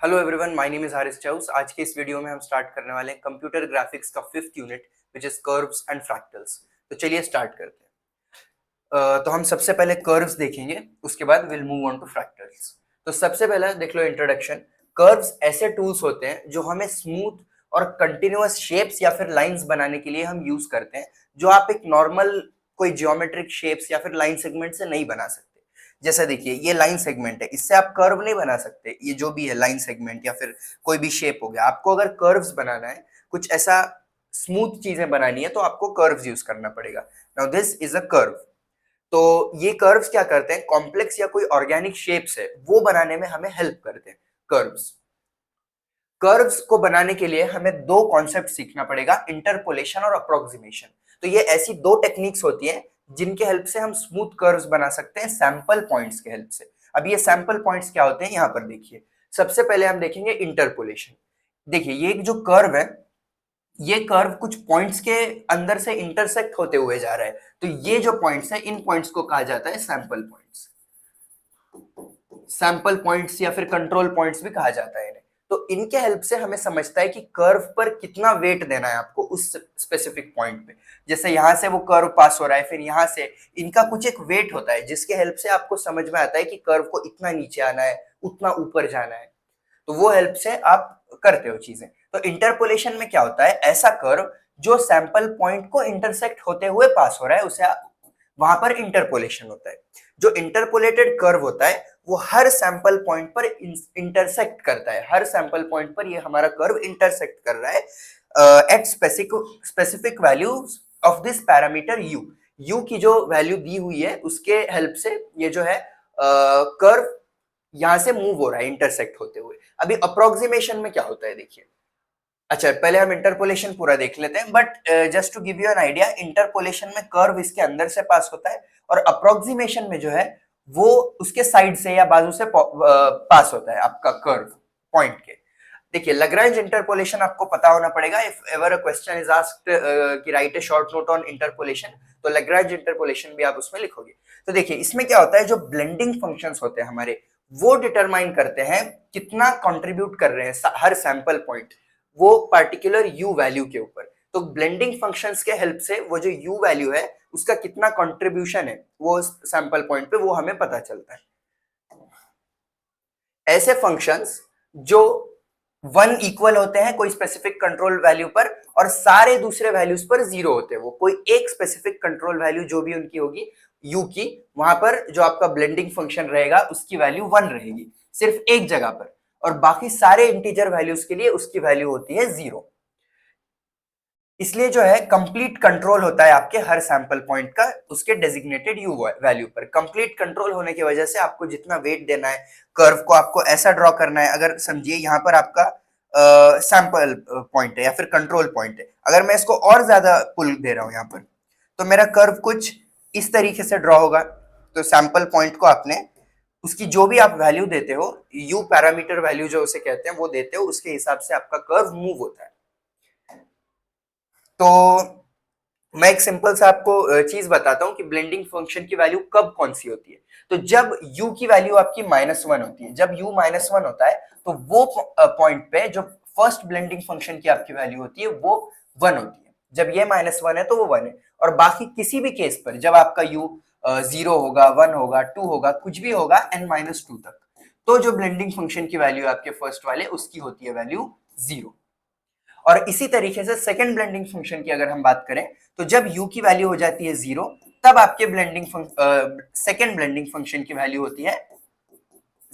Hello everyone, my name is Haris chaos. आज के इस वीडियो में हम स्टार्ट करने वाले हैं कंप्यूटर ग्राफिक्स का fifth unit which is curves and fractals. तो चलिए स्टार्ट करते हैं। तो हम सबसे पहले कर्व्स देखेंगे, उसके बाद will move on to fractals. तो सबसे पहले देख लो इंट्रोडक्शन। कर्व्स ऐसे टूल्स होते हैं जो हमें स्मूथ और कंटिन्यूअस शेप्स या फिर लाइंस बनाने के लिए हम यूज करते हैं, जो आप एक नॉर्मल कोई जियोमेट्रिक शेप्स या फिर लाइन सेगमेंट से नहीं बना सकते। जैसा देखिए, ये लाइन सेगमेंट है, इससे आप कर्व नहीं बना सकते। ये जो भी है लाइन सेगमेंट या फिर कोई भी शेप हो गया, आपको अगर कर्व्स बनाना है, कुछ ऐसा स्मूथ चीजें बनानी है, तो आपको कर्व्स यूज करना पड़ेगा। Now this is a curve. तो ये कर्व्स क्या करते हैं, कॉम्प्लेक्स या कोई ऑर्गेनिक शेप्स है वो बनाने में हमें हेल्प करते हैं कर्व्स। कर्व्स को बनाने के लिए हमें दो कॉन्सेप्ट सीखना पड़ेगा, इंटरपोलेशन और अप्रोक्सीमेशन। तो ये ऐसी दो टेक्निक्स होती हैं जिनके हेल्प से हम स्मूथ कर्व्स बना सकते हैं सैंपल पॉइंट्स के हेल्प से। अब ये सैंपल पॉइंट्स क्या होते हैं, यहां पर देखिए। सबसे पहले हम देखेंगे इंटरपोलेशन। देखिए, ये जो कर्व है, ये कर्व कुछ पॉइंट्स के अंदर से इंटरसेक्ट होते हुए जा रहा है। तो ये जो पॉइंट्स है, इन पॉइंट्स को कहा जाता है सैंपल पॉइंट्स। सैंपल पॉइंट्स या फिर कंट्रोल पॉइंट्स भी कहा जाता है इन्हें। तो इनके हेल्प से हमें समझता है कि कर्व पर कितना वेट देना है आपको उस स्पेसिफिक पॉइंट पे। जैसे यहां से वो कर्व पास हो रहा है, फिर यहां से इनका कुछ एक वेट होता है जिसके हेल्प से आपको समझ में आता है कि कर्व को इतना नीचे आना है, उतना ऊपर जाना है। तो वो हेल्प से आप करते हो चीजें। तो इंटरपोलेशन में क्या होता है, ऐसा कर्व जो सैंपल पॉइंट को इंटरसेक्ट होते हुए पास हो रहा है, उसे वहां पर इंटरपोलेशन होता है। जो इंटरपोलेटेड कर्व होता है वो हर सैंपल पॉइंट पर इंटरसेक्ट करता है। हर सैंपल पॉइंट पर ये हमारा कर्व इंटरसेक्ट कर रहा है at specific values of this parameter you. You की जो वैल्यू दी हुई है उसके हेल्प से ये जो है कर्व यहां से मूव हो रहा है इंटरसेक्ट होते हुए। अभी अप्रोक्सीमेशन में क्या होता है देखिए। अच्छा, पहले हम इंटरपोलेशन पूरा देख लेते हैं, but just to give you an idea, interpolation में कर्व इसके अंदर से पास होता है और अप्रोक्सीमेशन में जो है वो उसके साइड से या बाजू से पास होता है आपका कर्व पॉइंट के। देखिए, लैग्रेंज इंटरपोलेशन आपको पता होना पड़ेगा। If ever a question is asked कि write a short note on interpolation, तो लैग्रेंज इंटरपोलेशन भी आप उसमें लिखोगे। तो देखिए, इसमें क्या होता है, जो ब्लेंडिंग फंक्शंस होते हैं हमारे, वो डिटरमाइन करते हैं कितना कंट्रीब्यूट कर रहे हैं हर सैंपल पॉइंट वो पर्टिकुलर यू वैल्यू के ऊपर। तो ब्लेंडिंग फंक्शंस के हेल्प से वो जो यू वैल्यू है उसका कितना कंट्रीब्यूशन है वो सैंपल पॉइंट पे, वो हमें पता चलता है। ऐसे फंक्शंस जो वन इक्वल होते हैं कोई स्पेसिफिक कंट्रोल वैल्यू पर, और सारे दूसरे वैल्यूज पर जीरो होते हैं। वो कोई एक स्पेसिफिक कंट्रोल वैल्यू जो भी उनकी होगी यू की, वहां पर जो आपका ब्लेंडिंग फंक्शन रहेगा उसकी वैल्यू वन रहेगी सिर्फ एक जगह पर, और बाकी सारे इंटीजर वैल्यूज के लिए उसकी वैल्यू होती है जीरो। इसलिए जो है कंप्लीट कंट्रोल होता है आपके हर सैंपल पॉइंट का उसके डेजिग्नेटेड यू वैल्यू पर। कंप्लीट कंट्रोल होने की वजह से आपको जितना वेट देना है, कर्व को आपको ऐसा ड्रॉ करना है। अगर समझिए यहाँ पर आपका सैंपल पॉइंट है या फिर कंट्रोल पॉइंट है, अगर मैं इसको और ज्यादा पुल दे रहा हूँ यहाँ पर, तो मेरा कर्व कुछ इस तरीके से ड्रॉ होगा। तो सैंपल पॉइंट को आपने उसकी जो भी आप वैल्यू देते हो, यू पैरामीटर वैल्यू जो उसे कहते हैं, वो देते हो, उसके हिसाब से आपका कर्व मूव होता है। तो मैं एक सिंपल सा आपको चीज बताता हूं कि ब्लेंडिंग फंक्शन की वैल्यू कब कौन सी होती है। तो जब u की वैल्यू आपकी -1 होती है, जब u -1 होता है, तो वो पॉइंट पे जो फर्स्ट ब्लेंडिंग फंक्शन की आपकी वैल्यू होती है वो 1 होती है। जब ये -1 है तो वो 1 है। और बाकी किसी भी केस पर जब आपका u 0 होगा, 1 होगा, 2 होगा, कुछ भी होगा n-2 तक, तो जो ब्लेंडिंग फंक्शन की वैल्यू आपके फर्स्ट वाले उसकी होती है वैल्यू 0। और इसी तरीके से सेकंड ब्लेंडिंग फंक्शन की अगर हम बात करें, तो जब u की वैल्यू हो जाती है 0, तब आपके सेकंड ब्लेंडिंग फंक्शन की वैल्यू होती है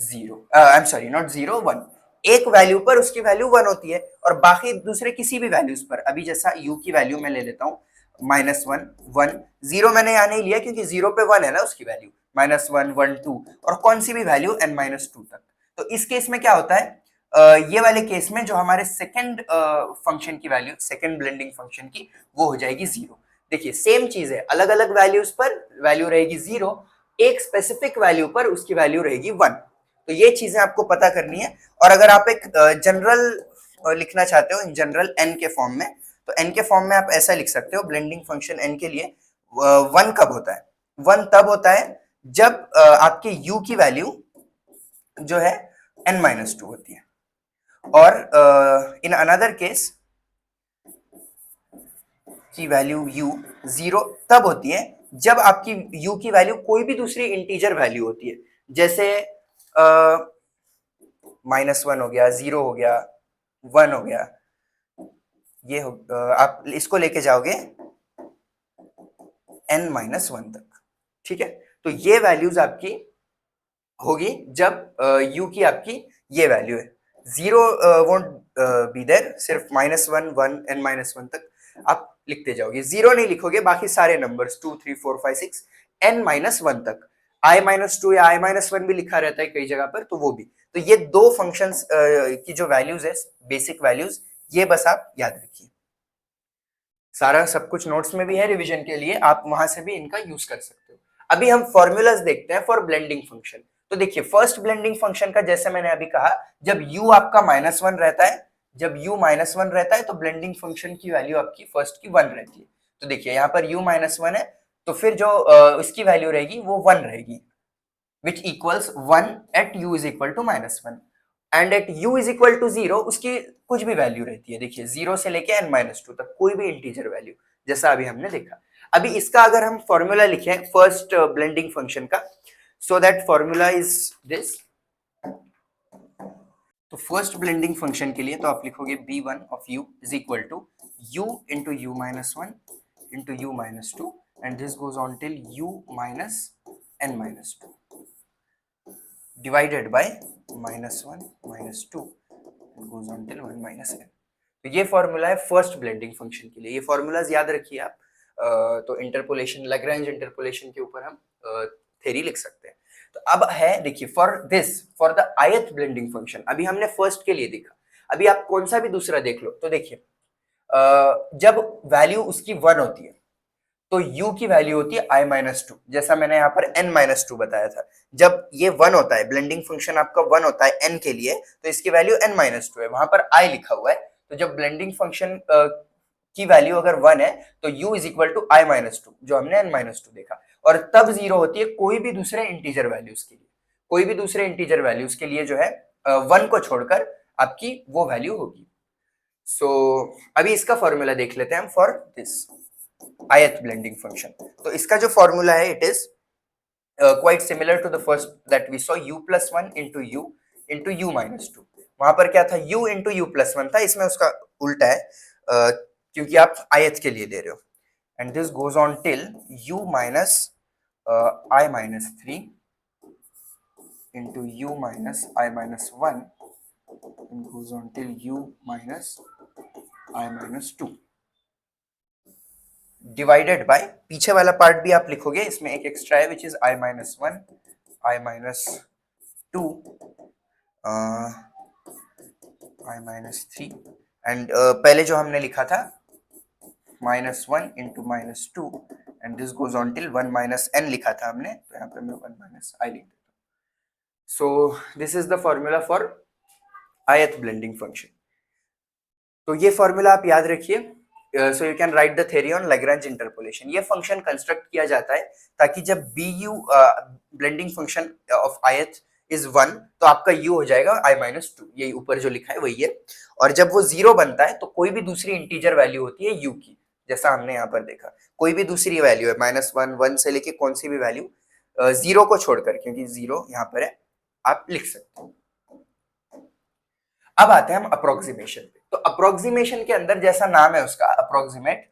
0, आई एम सॉरी, नॉट 0, 1। एक वैल्यू पर उसकी वैल्यू 1 होती है, और बाकी दूसरे किसी भी वैल्यूज पर, अभी जैसा u की वैल्यू मैं ले लेता हूं -1, 1, 0 मैंने यहां नहीं लिया क्योंकि 0 पे 1 है ना उसकी वैल्यू, -1, 1, 2, और कौन सी भी वैल्यू n-2 तक। तो इस केस में क्या होता है, ये वाले केस में जो हमारे सेकंड फंक्शन की वैल्यू, सेकंड ब्लेंडिंग फंक्शन की, वो हो जाएगी 0। देखिए, सेम चीज है, अलग अलग वैल्यूज पर वैल्यू रहेगी 0, एक स्पेसिफिक वैल्यू पर उसकी वैल्यू रहेगी 1। तो ये चीजें आपको पता करनी है। और अगर आप एक जनरल लिखना चाहते हो, इन जनरल n के फॉर्म में, तो n के फॉर्म में आप ऐसा लिख सकते हो, ब्लेंडिंग फंक्शन n के लिए 1 कब होता है, 1 तब होता है जब आपके u की वैल्यू जो है n-2 होती है। और इन अनदर केस की वैल्यू u 0 तब होती है जब आपकी u की वैल्यू कोई भी दूसरी इंटीजर वैल्यू होती है, जैसे -1 हो गया, 0 हो गया, 1 हो गया, ये आप इसको लेके जाओगे n-1 तक, ठीक है। तो ये वैल्यूज आपकी होगी जब u की आपकी ये वैल्यू है, 0 वोंट बी देयर, सिर्फ -1 1 n-1 तक आप लिखते जाओगे, 0 नहीं लिखोगे बाकी सारे नंबर्स 2 3 4 5 6 n-1 तक, i-2 या i-1 भी लिखा रहता है कई जगह पर, तो वो भी। तो ये दो फंक्शंस की जो वैल्यूज है, बेसिक वैल्यूज, ये बस आप याद रखिए। सारा सब कुछ नोट्स में भी है रिवीजन के लिए, आप वहां से भी इनका यूज कर सकते हो। अभी हम फॉर्मूलाज देखते हैं फॉर ब्लेंडिंग फंक्शन। तो देखिए फर्स्ट ब्लेंडिंग फंक्शन का, जैसे मैंने अभी कहा, जब u आपका -1 रहता है, जब u -1 रहता है तो ब्लेंडिंग फंक्शन की वैल्यू आपकी फर्स्ट की 1 रहती है। तो देखिए यहाँ पर u -1 है, तो फिर जो इसकी वैल्यू रहेगी वो 1 रहेगी, which equals 1 at u is equal to -1 and at u is equal to 0 उसकी कुछ भी वैल्यू रहती है। देखिए 0 से लेके n-2 तक कोई भी इंटीजर वैल्यू, जैसा अभी हमने देखा। अभी इसका अगर हम फॉर्मूला लिखें फर्स्ट ब्लेंडिंग फंक्शन का, so that formula is this. तो फर्स्ट ब्लेंडिंग फंक्शन के लिए तो आप लिखोगे b1 of u is equal to u into u -1 into u -2 and this goes on till u minus n-2 divided by -1 -2 and goes on till 1 minus n। तो ये formula है first blending function के लिए। ये formulas याद रखिए आप। तो इंटरपोलेशन, लैग्रेंज इंटरपोलेशन के ऊपर हम थ्योरी लिख सकते हैं। तो अब है देखिए for this, for the ith blending function, अभी हमने फर्स्ट के लिए देखा, अभी आप कौन सा भी दूसरा देख लो। तो देखिए जब वैल्यू उसकी 1 होती है तो u की वैल्यू होती है i-2, जैसा मैंने यहाँ पर n-2 बताया था। जब ये 1 होता है, ब्लेंडिंग फंक्शन आपका 1 होता है n के लिए, तो इसकी वैल्यू n-2 है, वहां पर i लिखा हुआ है। तो जब ब्लेंडिंग फंक्शन की वैल्यू अगर 1 है तो u is equal to i-2, जो हमने n-2 देखा, और तब 0 होती है कोई भी दूसरे इंटीजर वैल्यूज के लिए, कोई भी दूसरे इंटीजर वैल्यूज के लिए जो है 1 को छोड़कर आपकी वो वैल्यू होगी। सो अभी इसका फॉर्मूला देख लेते हैं हम for this ith blending function। तो इसका जो फॉर्मूला है it is quite similar to the first that we saw u plus 1 into u minus 2। वहां पर क्या था, u into u plus 1 था, इसमें उसका उल्टा है क्योंकि आप ith के लिए दे रहे हो। And this goes on till u minus I minus 3 into u minus I minus 1 and goes on till u minus I minus 2 divided by, पीछे वाला पार्ट भी आप लिखोगे, इसमें एक एक्स्ट्रा है which is i-1 i-2 i-3 and पहले जो हमने लिखा था -1 into -2 and this goes on till 1 minus n लिखा था हमने, तो यहाँ पे मैं 1 minus i लिख देता हूँ। सो this is the formula for ith blending function. तो ये फॉर्मूला आप याद रखिए। So you can write the theory on Lagrange interpolation. ये फंक्शन कंस्ट्रक्ट किया जाता है ताकि जब bu blending function of ith is 1 तो आपका u हो जाएगा i-2, यही ऊपर जो लिखा है वही है। और जब वो 0 बनता है तो कोई भी दूसरी इंटीजर वैल्यू होती है u की, जैसा हमने यहाँ पर देखा, कोई भी दूसरी वैल्यू है -1 1 से लेके कौन सी भी वैल्यू 0 को छोड़कर, क्योंकि 0 यहाँ पर है, आप लिख सकते हो। अब आते हैं हम अप्रोक्सीमेशन पे। तो अप्रोक्सीमेशन के अंदर, जैसा नाम है उसका अप्रोक्सीमेट,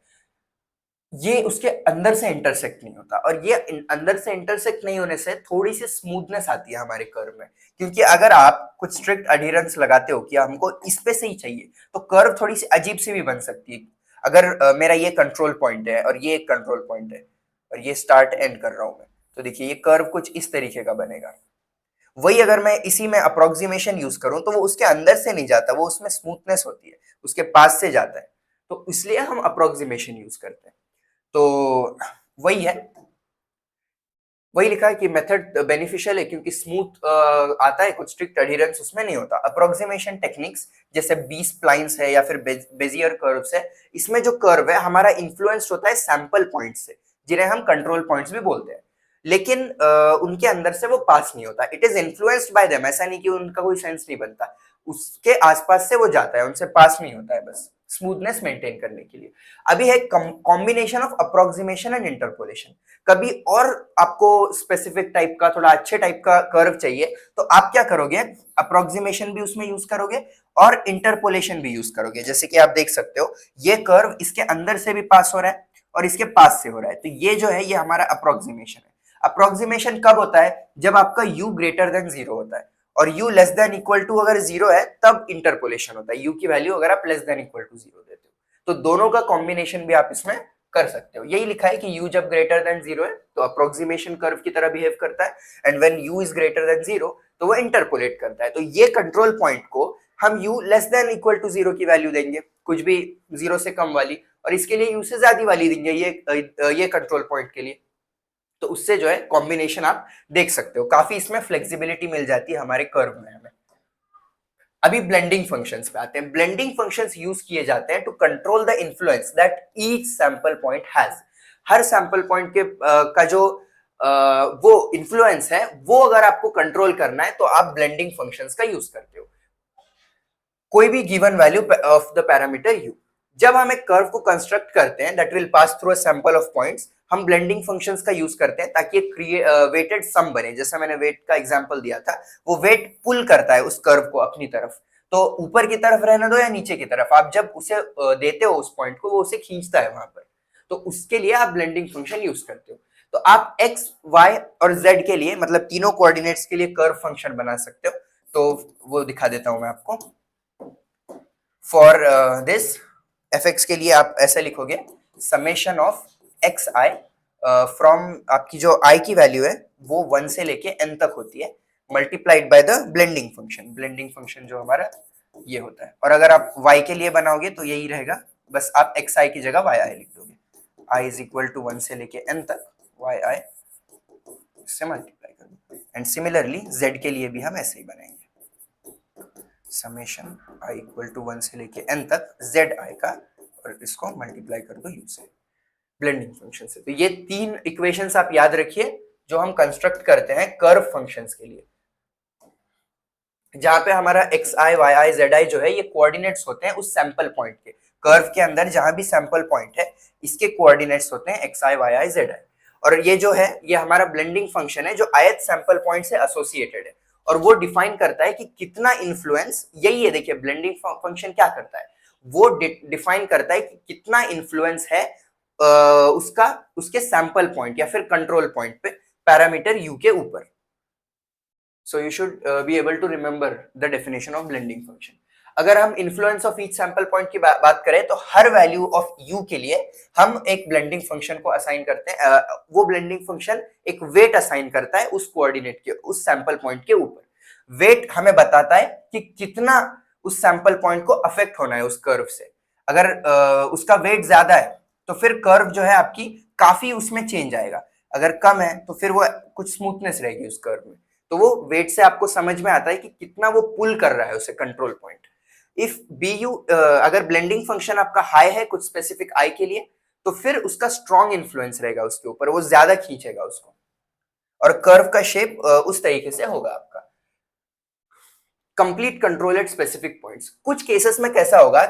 ये उसके अंदर से इंटरसेक्ट नहीं होता, और ये अंदर से इंटरसेक्ट नहीं होने से थोड़ी सी स्मूथनेस आती है हमारे कर्व में। क्योंकि अगर आप कुछ स्ट्रिक्ट अडीरेंस लगाते हो कि हमको इस पे से ही चाहिए, तो कर्व थोड़ी सी अजीब सी भी बन सकती है। अगर मेरा ये कंट्रोल पॉइंट है और ये एक कंट्रोल पॉइंट है और ये स्टार्ट एंड कर रहा हूं मैं, तो देखिए ये कर्व कुछ इस तरीके का बनेगा। वही अगर मैं इसी में अप्रोक्सीमेशन यूज करूं तो वो उसके अंदर से नहीं जाता, वो उसमें स्मूथनेस होती है, उसके पास से जाता है, तो इसलिए हम अप्रोक्सीमेशन यूज करते हैं। तो वही है, वही लिखा है कि मेथड बेनिफिशियल है क्योंकि स्मूथ आता है, कुछ स्ट्रिक्ट एडहेरेंस उसमें नहीं होता। अप्रोक्सीमेशन टेक्निक्स जैसे बी स्प्लाइन्स है या फिर बेजियर कर्व्स है, इसमें जो कर्व है हमारा इन्फ्लुएंस्ड होता है सैंपल पॉइंट्स से, जिन्हें हम कंट्रोल पॉइंट्स भी बोलते हैं, लेकिन उनके अंदर से वो पास नहीं होता। It is influenced by them, ऐसा नहीं कि उनका कोई सेंस नहीं बनता, उसके आसपास से वो जाता है, उनसे पास नहीं होता है, बस स्मूथनेस मेंटेन करने के लिए। अभी है combination of approximation and interpolation. कभी और आपको स्पेसिफिक टाइप का, थोड़ा अच्छे टाइप का कर्व चाहिए तो आप क्या करोगे, अप्रोक्सीमेशन भी उसमें यूज करोगे और इंटरपोलेशन भी यूज करोगे। जैसे कि आप देख सकते हो ये कर्व इसके अंदर से भी पास हो रहा है और इसके पास से हो रहा है, तो ये जो है ये हमारा अप्रोक्सीमेशन है। अप्रोक्सीमेशन कब होता है, जब आपका u ग्रेटर देन 0 होता है, और u less than equal to अगर 0 है तब इंटरपोलेशन होता है, u की वैल्यू अगर आप लेस देन इक्वल टू 0 देते हो। तो दोनों का कॉम्बिनेशन भी आप इसमें कर सकते हो। यही लिखा है कि u जब ग्रेटर देन 0 है तो अप्रोक्सीमेशन कर्व की तरह बिहेव करता है, and when u is greater than 0 तो वो इंटरपोलेट करता है। तो ये कंट्रोल पॉइंट को हम u less than equal to 0 की वैल्यू देंगे, कुछ भी 0 से कम वाली, और इसके लिए u से ज्यादा वाली देंगे ये कंट्रोल पॉइंट के लिए। तो उससे जो है कॉम्बिनेशन आप देख सकते हो, काफी इसमें फ्लेक्सिबिलिटी मिल जाती है हमारे कर्व में हमें। अभी ब्लेंडिंग फंक्शंस पे आते हैं। ब्लेंडिंग फंक्शंस यूज किए जाते हैं to control the influence that each sample point has. हर सैंपल पॉइंट के का जो वो इन्फ्लुएंस है वो अगर आपको कंट्रोल करना है तो आप ब्लेंडिंग फंक्शंस का यूज करते हो। कोई भी given value of the parameter u, जब हम एक कर्व को कंस्ट्रक्ट करते हैं that will pass through a sample of points, हम ब्लेंडिंग फंक्शंस का यूज करते हैं ताकि एक वेटेड सम बने। जैसा मैंने वेट का एग्जांपल दिया था, वो वेट पुल करता है उस कर्व को अपनी तरफ, तो ऊपर की तरफ रहने दो या नीचे की तरफ, आप जब उसे देते हो उस पॉइंट को, वो उसे खींचता है वहां पर, तो उसके लिए आप ब्लेंडिंग फंक्शन यूज करते हो। तो आप x, y और z के लिए, मतलब तीनों कोऑर्डिनेट्स के लिए कर्व फंक्शन बना सकते हो। तो वो दिखा देता हूं मैं आपको। फॉर दिस fx के लिए आप ऐसे लिखोगे, summation of x I from, आपकी जो i की वैल्यू है वो 1 से लेके n तक होती है, multiplied by the blending function. Blending function जो हमारा ये होता है। और अगर आप y के लिए बनाओगे तो यही रहेगा, बस आप xi की जगह yi लिख दोगे। i इज इक्वल टू 1 से लेके n तक, yi से मल्टीप्लाई कर दो। एंड सिमिलरली z के लिए भी हम ऐसे ही बनाएंगे, समेशन i इक्वल टू 1 से लेके n तक zi का, और इसको मल्टीप्लाई कर दो u से, ब्लेंडिंग फंक्शन से। तो ये तीन इक्वेशंस आप याद रखिए जो हम कंस्ट्रक्ट करते हैं कर्व फंक्शंस के लिए, जहां पे हमारा xi, yi, zi जो है ये कोऑर्डिनेट्स होते हैं उस सैंपल पॉइंट के। कर्व के अंदर जहां भी सैंपल पॉइंट है इसके कोऑर्डिनेट्स होते हैं xi, yi, zi। और ये जो है ये हमारा ब्लेंडिंग फंक्शन है जो ith सैंपल पॉइंट से एसोसिएटेड है, और वो डिफाइन करता है कि कितना इन्फ्लुएंस, यही है देखिए ब्लेंडिंग फंक्शन क्या करता है, वो डिफाइन करता है कि कितना इन्फ्लुएंस है उसका उसके सैंपल पॉइंट या फिर कंट्रोल पॉइंट पे पैरामीटर u के ऊपर। So you should be able to remember the definition of blending function. अगर हम influence of each sample point की बात करें तो हर वैल्यू ऑफ u के लिए हम एक ब्लेंडिंग फंक्शन को असाइन करते हैं। वो ब्लेंडिंग फंक्शन एक वेट असाइन करता है उस कोऑर्डिनेट के, उस सैंपल पॉइंट के ऊपर। वेट हमें बताता है कि कितना उस सैंपल पॉइंट को अफेक्ट होना है उस कर्व से। अगर उसका वेट ज्यादा है तो फिर कर्व जो है आपकी काफी उसमें चेंज आएगा, अगर कम है तो फिर वो कुछ स्मूथनेस रहेगी उस कर्व में। तो वो वेट से आपको समझ में आता है कि कितना वो पुल कर रहा है उसे कंट्रोल पॉइंट। इफ bu अगर ब्लेंडिंग फंक्शन आपका हाई है कुछ स्पेसिफिक i के लिए, तो फिर उसका स्ट्रॉन्ग इन्फ्लुएंस रहेगा उसके ऊपर, वो ज्यादा खींचेगा उसको, और कर्व का शेप उस तरीके से होगा आपका। Complete control at specific points. कुछ केसेस में कैसा होगा,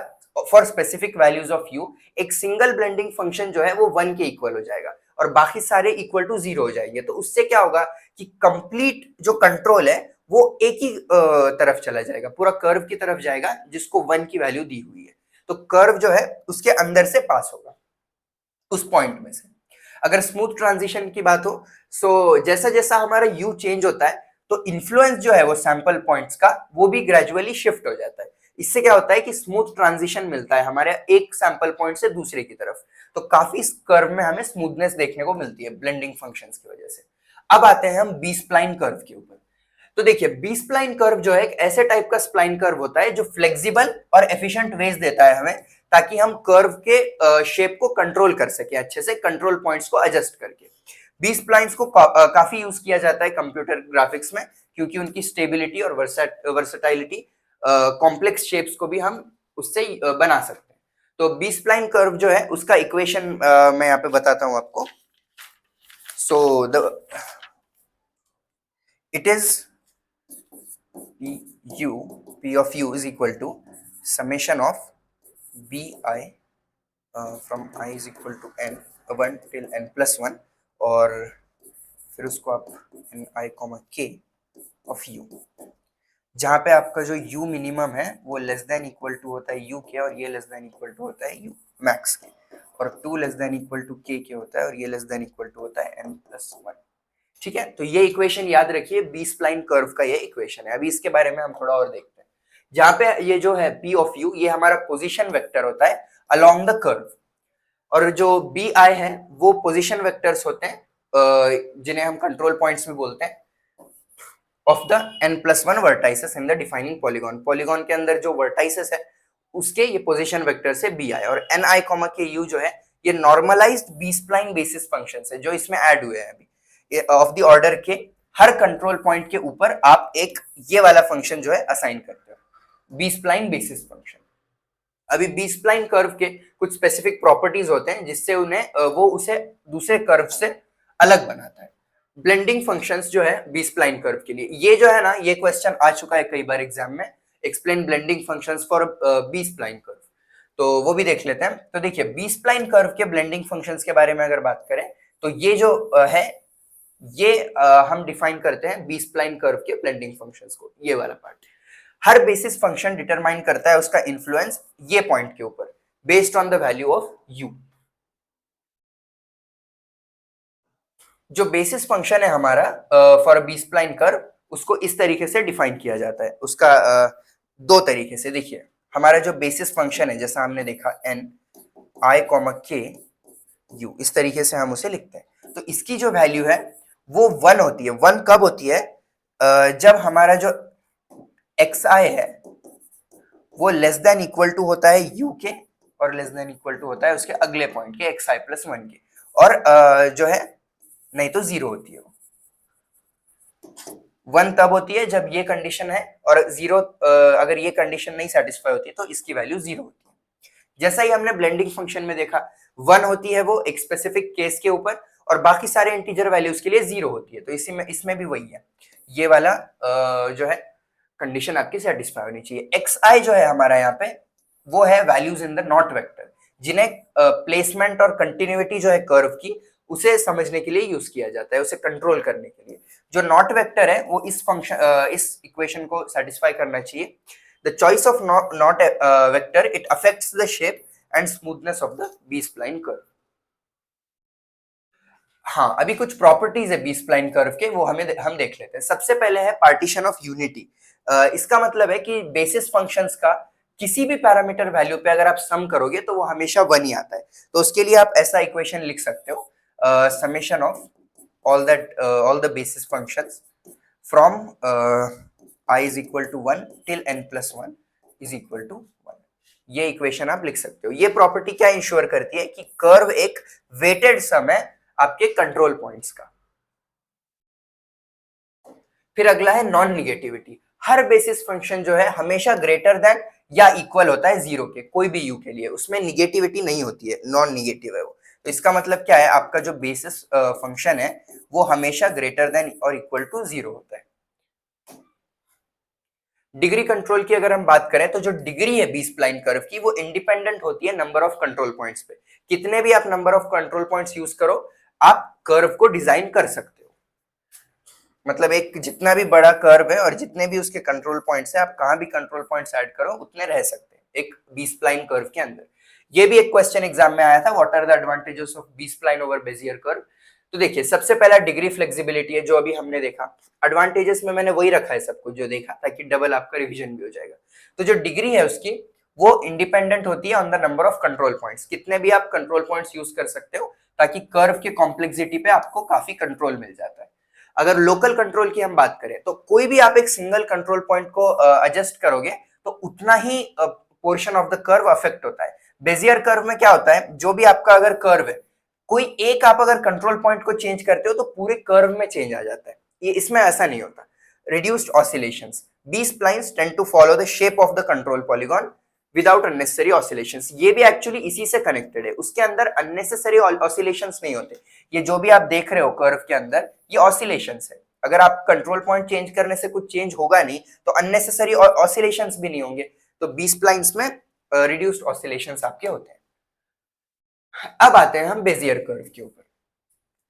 for specific values of u एक सिंगल ब्लेंडिंग फंक्शन जो है वो 1 के इक्वल हो जाएगा और बाकी सारे इक्वल टू 0 हो जाएंगे। तो उससे क्या होगा कि कंप्लीट जो कंट्रोल है वो एक ही तरफ चला जाएगा, पूरा कर्व की तरफ जाएगा जिसको 1 की वैल्यू दी हुई है। तो कर्व जो है उसके अंदर से पास होगा उस पॉइंट में से। अगर स्मूथ ट्रांजिशन की बात हो, सो जैसा जैसा हमारा u चेंज होता है तो इन्फ्लुएंस जो है वो सैंपल पॉइंट्स का वो भी ग्रेजुअली शिफ्ट हो जाता है। इससे क्या होता है कि स्मूथ ट्रांजिशन मिलता है हमारे एक सैंपल पॉइंट से दूसरे की तरफ। तो काफी इस कर्व में हमें स्मूथनेस देखने को मिलती है ब्लेंडिंग फंक्शंस की वजह से। अब आते हैं हम बी स्प्लाइन कर्व के ऊपर। तो देखिए बी स्प्लाइन कर्व जो है एक ऐसे टाइप का स्प्लाइन कर्व होता है जो फ्लेक्सिबल और एफिशिएंट वेज देता है हमें, ताकि हम कर्व के शेप को कंट्रोल कर सके अच्छे से, कंट्रोल पॉइंट्स को एडजस्ट करके। बी स्प्लाइंस को काफी यूज किया जाता है कंप्यूटर ग्राफिक्स में, क्योंकि उनकी स्टेबिलिटी और वर्सेटाइलिटी, कॉम्प्लेक्स शेप्स को भी हम उससे बना सकते हैं। तो बी स्प्लाइन कर्व जो है उसका इक्वेशन मैं यहाँ पे बताता हूं आपको। So the it is P of u is equal to summation of bi from I is equal to n 1 till n plus 1 और फिर उसको आप n I k of u, जहाँ पे आपका जो u मिनिमम है वो लेस देन इक्वल टू होता है u के और ये लेस देन इक्वल टू होता है u मैक्स के, और 2 less than equal to k के होता है और ये लेस देन इक्वल टू होता है n प्लस 1। ठीक है, तो ये इक्वेशन याद रखिए, बी स्प्लाइन कर्व का ये इक्वेशन है। अभी इसके बारे में हम थोड़ा और देखते हैं। जहाँ पे ये जो है p ऑफ u, ये हमारा पोजीशन वेक्टर होता है अलोंग द कर्व, और जो bi है वो पोजीशन वेक्टर्स होते हैं जिन्हें हम कंट्रोल पॉइंट्स में बोलते हैं of the n plus 1 vertices in the defining polygon. Polygon के अंदर जो वर्टाइसेस है उसके ये पोजीशन वेक्टर से bi, और ni, ku जो है ये normalised B spline basis functions है जो इसमें ऐड हुए हैं अभी ऑफ द ऑर्डर के। हर कंट्रोल पॉइंट के ऊपर आप एक ये वाला फंक्शन जो है असाइन करते हो, बी स्प्लाइन बेसिस फंक्शन। अभी बी स्प्लाइन कर्व के कुछ स्पेसिफिक प्रॉपर्टीज होते हैं जिससे उन्हें वो उसे दूसरे कर्व से अलग बनाता है। ब्लेंडिंग फंक्शंस जो है बी स्प्लाइन कर्व के लिए, ये जो है ना, ये क्वेश्चन आ चुका है कई बार एग्जाम में, explain blending functions for B spline curve, तो वो भी देख लेते हैं। तो देखिए, बी स्प्लाइन कर्व के ब्लेंडिंग फंक्शंस के बारे में अगर बात करें तो ये जो है ये हम डिफाइन करते हैं बी स्प्लाइन कर्व के ब्लेंडिंग फंक्शंस को, ये वाला पार्ट। हर बेसिस फंक्शन डिटरमाइन करता है उसका इन्फ्लुएंस ये पॉइंट के ऊपर based on the value of u। जो बेसिस फंक्शन है हमारा फॉर बी स्प्लाइन कर्व, उसको इस तरीके से डिफाइन किया जाता है। उसका दो तरीके से देखिए, हमारा जो बेसिस फंक्शन है जैसा हमने देखा n I, k u, इस तरीके से हम उसे लिखते हैं। तो इसकी जो वैल्यू है वो 1 होती है। 1 कब होती है? जब हमारा जो xi है वो लेस देन इक्वल टू होता है u के, और लेस देन इक्वल टू होता है उसके अगले पॉइंट के xi प्लस 1 के, और जो है नहीं तो 0 होती है। 1 तब होती है जब ये कंडीशन है, और 0 अगर ये कंडीशन नहीं सेटिस्फाई होती है तो इसकी वैल्यू 0 होती है। जैसा ही हमने ब्लेंडिंग फंक्शन में देखा, 1 होती है वो एक स्पेसिफिक केस के ऊपर, और बाकी सारे इंटीजर वैल्यूज के लिए 0 होती है। तो इसमें भी वही है, ये वाला जो है कंडीशन आपकी सेटिस्फाई होनी चाहिए। xi जो है हमारा यहाँ पे वो है values in the not vector, जिन्हें प्लेसमेंट और कंटिन्यूटी जो है कर्व की उसे समझने के लिए यूज किया जाता है, उसे कंट्रोल करने के लिए। जो नॉट वेक्टर है वो इस फंक्शन इस इक्वेशन को सेटिस्फाई करना चाहिए। The choice of knot vector it affects the shape and smoothness of the B spline curve. हाँ, अभी कुछ प्रॉपर्टीज है बी स्प्लाइन कर्व के, वो हम देख लेते हैं। सबसे पहले है पार्टीशन ऑफ यूनिटी। इसका मतलब है कि बेसिस फंक्शंस का किसी भी पैरामीटर वैल्यू पे अगर आप सम करोगे तो वो हमेशा 1 ही आता है। तो उसके लिए आप ऐसा इक्वेशन लिख सकते हो, summation of all the basis functions from I is equal to 1 till n plus 1 is equal to 1। ये इक्वेशन आप लिख सकते हो। ये प्रॉपर्टी क्या इंश्योर करती है कि कर्व एक वेटेड सम है आपके कंट्रोल पॉइंट्स का। फिर अगला है नॉन निगेटिविटी। हर बेसिस फंक्शन जो है हमेशा ग्रेटर देन या इक्वल होता है 0 के, कोई भी u के लिए, उसमें निगेटिविटी नहीं होती है, नॉन निगेटिव है वो। तो इसका मतलब क्या है, आपका जो बेसिस फंक्शन है वो हमेशा ग्रेटर देन और इक्वल टू 0 होता है। डिग्री कंट्रोल की अगर हम बात करें तो जो डिग्री है बी स्प्लाइन कर्व की वो इंडिपेंडेंट होती है नंबर ऑफ कंट्रोल पॉइंट्स पे। कितने भी आप number of control points use करो, आप कर्व को डिजाइन कर सकते हो। मतलब एक जितना भी बड़ा कर्व है और जितने भी उसके कंट्रोल पॉइंट्स है, आप कहां भी कंट्रोल पॉइंट्स ऐड करो उतने रह सकते हैं एक बी स्प्लाइन कर्व के अंदर। ये भी एक क्वेश्चन एग्जाम में आया था, what are the advantages of B spline over Bezier curve. तो देखिए, सबसे पहला डिग्री फ्लेक्सिबिलिटी है, जो अभी हमने देखा। एडवांटेजेस में मैंने वही रखा है सब कुछ जो देखा, ताकि डबल आपका रिवीजन भी हो जाएगा। तो जो डिग्री है उसकी वो इंडिपेंडेंट होती है on the number of control points. कितने भी आप कंट्रोल पॉइंट्स यूज कर सकते हो, ताकि कर्व के कॉम्प्लेक्सिटी पे आपको काफी कंट्रोल मिल जाता है। अगर लोकल कंट्रोल की हम बात करें तो कोई भी आप एक सिंगल कंट्रोल पॉइंट को एडजस्ट करोगे तो उतना ही portion of the curve affect होता है। बेजियर कर्व में क्या होता है, जो भी आपका अगर कर्व है, कोई एक आप अगर कंट्रोल पॉइंट को चेंज करते हो तो पूरे कर्व में चेंज आ जाता है। ये इसमें ऐसा नहीं होता। Reduced oscillations, B splines tend to follow the shape of the control polygon without unnecessary oscillations. ये भी एक्चुअली इसी से कनेक्टेड है, उसके अंदर अननेसेसरी ऑसिलेशंस नहीं होते। ये जो भी आप देख रहे हो कर्व के अंदर, ये ऑसिलेशंस है, अगर आप कंट्रोल पॉइंट चेंज करने से कुछ चेंज होगा नहीं तो अननेसेसरी ऑसिलेशंस भी नहीं होंगे, तो बी स्प्लाइन्स में रिड्यूस्ड ऑसिलेशंस आपके होते हैं। अब आते हैं हम बेजियर कर्व के ऊपर।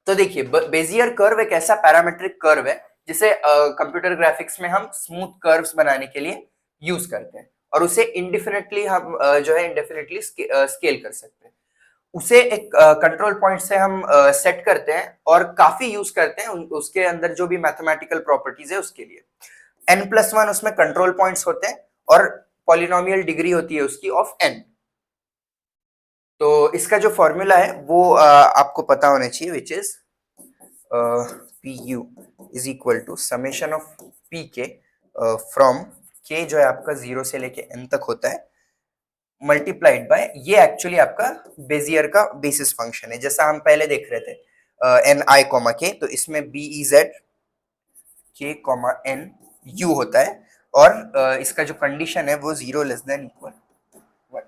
तो देखिए बेजियर कर्व एक ऐसा पैरामेट्रिक कर्व है जिसे कंप्यूटर ग्राफिक्स में हम स्मूथ कर्व्स बनाने के लिए यूज करते हैं, और उसे इंडिफिनिटली हम जो है इंडेफिनिटली स्केल कर सकते हैं। उसे एक कंट्रोल पॉइंट से हम सेट करते हैं और काफी यूज करते हैं उसके अंदर जो भी मैथमेटिकल प्रॉपर्टीज है उसके लिए। n+1 उसमें कंट्रोल पॉइंट्स होते हैं और पॉलिनोमियल डिग्री होती है उसकी ऑफ n। तो इसका जो फॉर्मूला है वो आपको पता होना चाहिए, which is PU is equal to summation of PK from K जो है आपका 0 से लेके n तक होता है, मल्टीप्लाइड बाय, ये एक्चुअली आपका बेजियर का बेसिस फंक्शन है जैसा हम पहले देख रहे थे एन आई कॉमा के, तो इसमें B E Z k comma N you होता है, और इसका जो कंडीशन है वो 0 लेस देन इक्वल 1,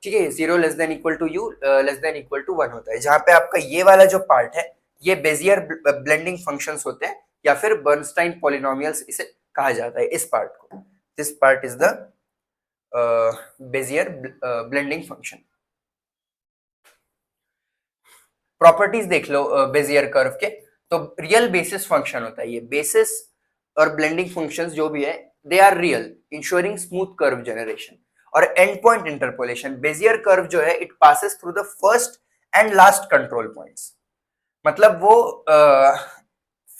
ठीक है, 0 less than equal to u less than equal to 1 होता है, जहां पे आपका ये वाला जो पार्ट है ये बेजियर ब्लेंडिंग फंक्शंस होते हैं या फिर बर्नस्टाइन पॉलिनोमियल्स इसे कहा जाता है, इस पार्ट को। This part is the Bezier blending function. Properties देख लो बेजियर कर्व के, तो रियल बेसिस फंक्शन होता है ये, बेसिस और ब्लेंडिंग फंक्शंस जो भी है they are real ensuring smooth curve generation. और end point interpolation, Bezier curve जो है it passes through the first and last control points, मतलब वो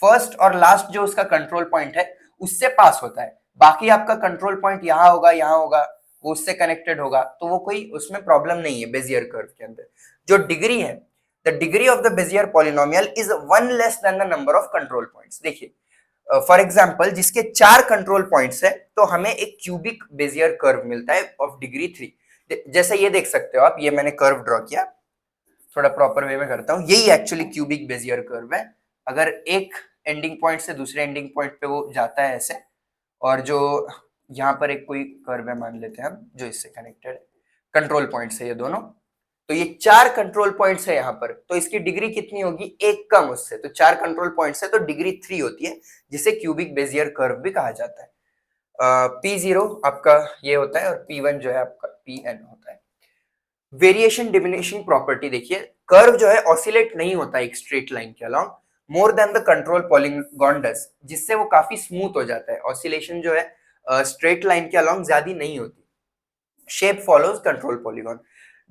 फर्स्ट और लास्ट जो उसका कंट्रोल पॉइंट है उससे पास होता है, बाकी आपका कंट्रोल पॉइंट यहाँ होगा वो उससे कनेक्टेड होगा, तो वो कोई उसमें प्रॉब्लम नहीं है बेजियर कर्व के अंदर। जो डिग्री है, the degree of the Bezier polynomial is 1 less than the number of control points. देखिए फॉर एग्जाम्पल जिसके 4 कंट्रोल पॉइंट्स है तो हमें एक क्यूबिक बेजियर कर्व मिलता है ऑफ डिग्री 3। जैसे ये देख सकते हो आप, ये मैंने कर्व ड्रॉ किया, थोड़ा प्रॉपर वे में करता हूँ, यही एक्चुअली क्यूबिक बेजियर कर्व है। अगर एक एंडिंग पॉइंट से दूसरे एंडिंग पॉइंट पे वो जाता है ऐसे, और जो यहाँ पर एक कोई कर्व है मान लेते हैं हम जो इससे कनेक्टेड है, कंट्रोल पॉइंट है ये दोनों, तो ये 4 कंट्रोल पॉइंट्स है यहाँ पर, तो इसकी डिग्री कितनी होगी, एक कम उससे, तो 4 कंट्रोल पॉइंट्स है तो डिग्री 3 होती है, जिसे क्यूबिक बेजियर कर्व भी कहा जाता है। P0 आपका ये होता है और P1 जो है आपका Pn होता है। वेरिएशन डिमिनिशिंग प्रॉपर्टी देखिए, कर्व जो है ऑसिलेट नहीं होता एक स्ट्रेट लाइन के along more than the control polygon does, जिससे वो काफी स्मूथ हो जाता है। ऑसिलेशन जो है स्ट्रेट लाइन के अलोंग ज्यादा नहीं होती, शेप फॉलोज कंट्रोल पॉलीगॉन।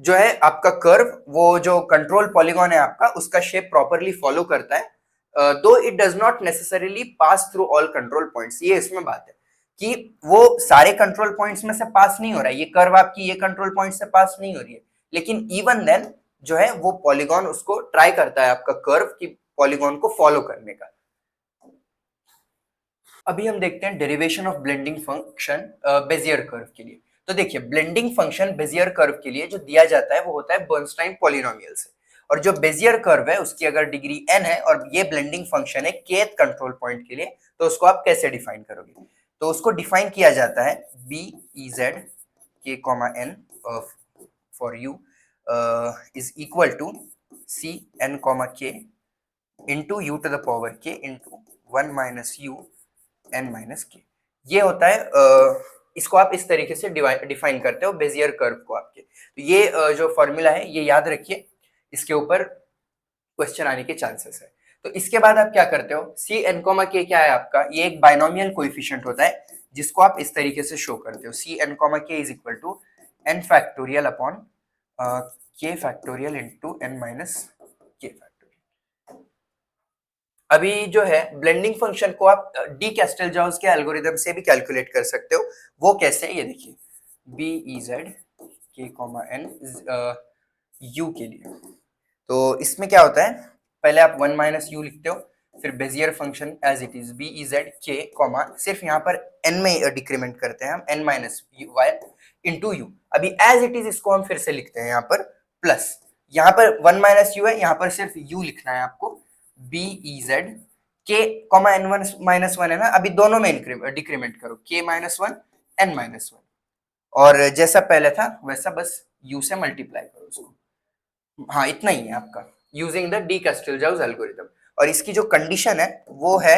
जो है आपका कर्व, वो जो कंट्रोल पॉलीगॉन है आपका, उसका शेप प्रॉपरली फॉलो करता है, दो it does not necessarily pass through all control points. ये इसमें बात है कि वो सारे कंट्रोल पॉइंट्स में से पास नहीं हो रहा है, ये कर्व आपकी ये कंट्रोल पॉइंट से पास नहीं हो रही है, लेकिन इवन देन जो है वो पॉलीगॉन उसको ट्राई करता है आपका कर्व की पॉलीगॉन को फॉलो करने का। अभी हम देखते हैं derivation of blending function Bezier curve के लिए। तो देखिए ब्लेंडिंग फंक्शन बेजियर कर्व के लिए जो दिया जाता है वो होता है बर्नस्टाइन पॉलिनोमियल से, और जो बेजियर कर्व है उसकी अगर डिग्री n है और ये ब्लेंडिंग फंक्शन है kth कंट्रोल पॉइंट के लिए, तो उसको आप कैसे डिफाइन करोगे, तो उसको डिफाइन किया जाता है b e z k n for u is equal to c n k into u to the power k into 1 minus u n minus k. ये होता है इसको आप इस तरीके से डिफाइन करते हो बेजियर कर्व को आपके। तो ये जो फॉर्मूला है ये याद रखिए, इसके ऊपर क्वेश्चन आने के चांसेस है। तो इसके बाद आप क्या करते हो, सी एन कोमा के क्या है आपका, ये एक बाइनोमियल कोएफिशिएंट होता है जिसको आप इस तरीके से शो करते हो, C n comma k is equal to n factorial upon k factorial into n minus k factorial. अभी जो है ब्लेंडिंग फंक्शन को आप डी कैस्टेल-जॉन्स के एल्गोरिथम से भी कैलकुलेट कर सकते हो। वो कैसे, ये देखिए B E Z k comma N you के लिए, तो इसमें क्या होता है, पहले आप 1 माइनस यू लिखते हो, फिर Bezier function as it is B E Z k comma, सिर्फ यहाँ पर एन में डिक्रीमेंट करते हैं हम, n minus y into u. अभी एज इट इज इसको हम फिर से लिखते हैं यहाँ पर प्लस, यहाँ पर 1 माइनस यू है, यहाँ पर सिर्फ यू लिखना है आपको, B E Z k comma n one minus one है ना, अभी दोनों में डिक्रीमेंट करो, k minus one n minus one, और जैसा पहले था वैसा बस यू से मल्टीप्लाई करो उसको। हाँ इतना ही है आपका, यूजिंग द डी कैस्टेल-जॉन्स एल्गोरिथम। और इसकी जो कंडीशन है वो है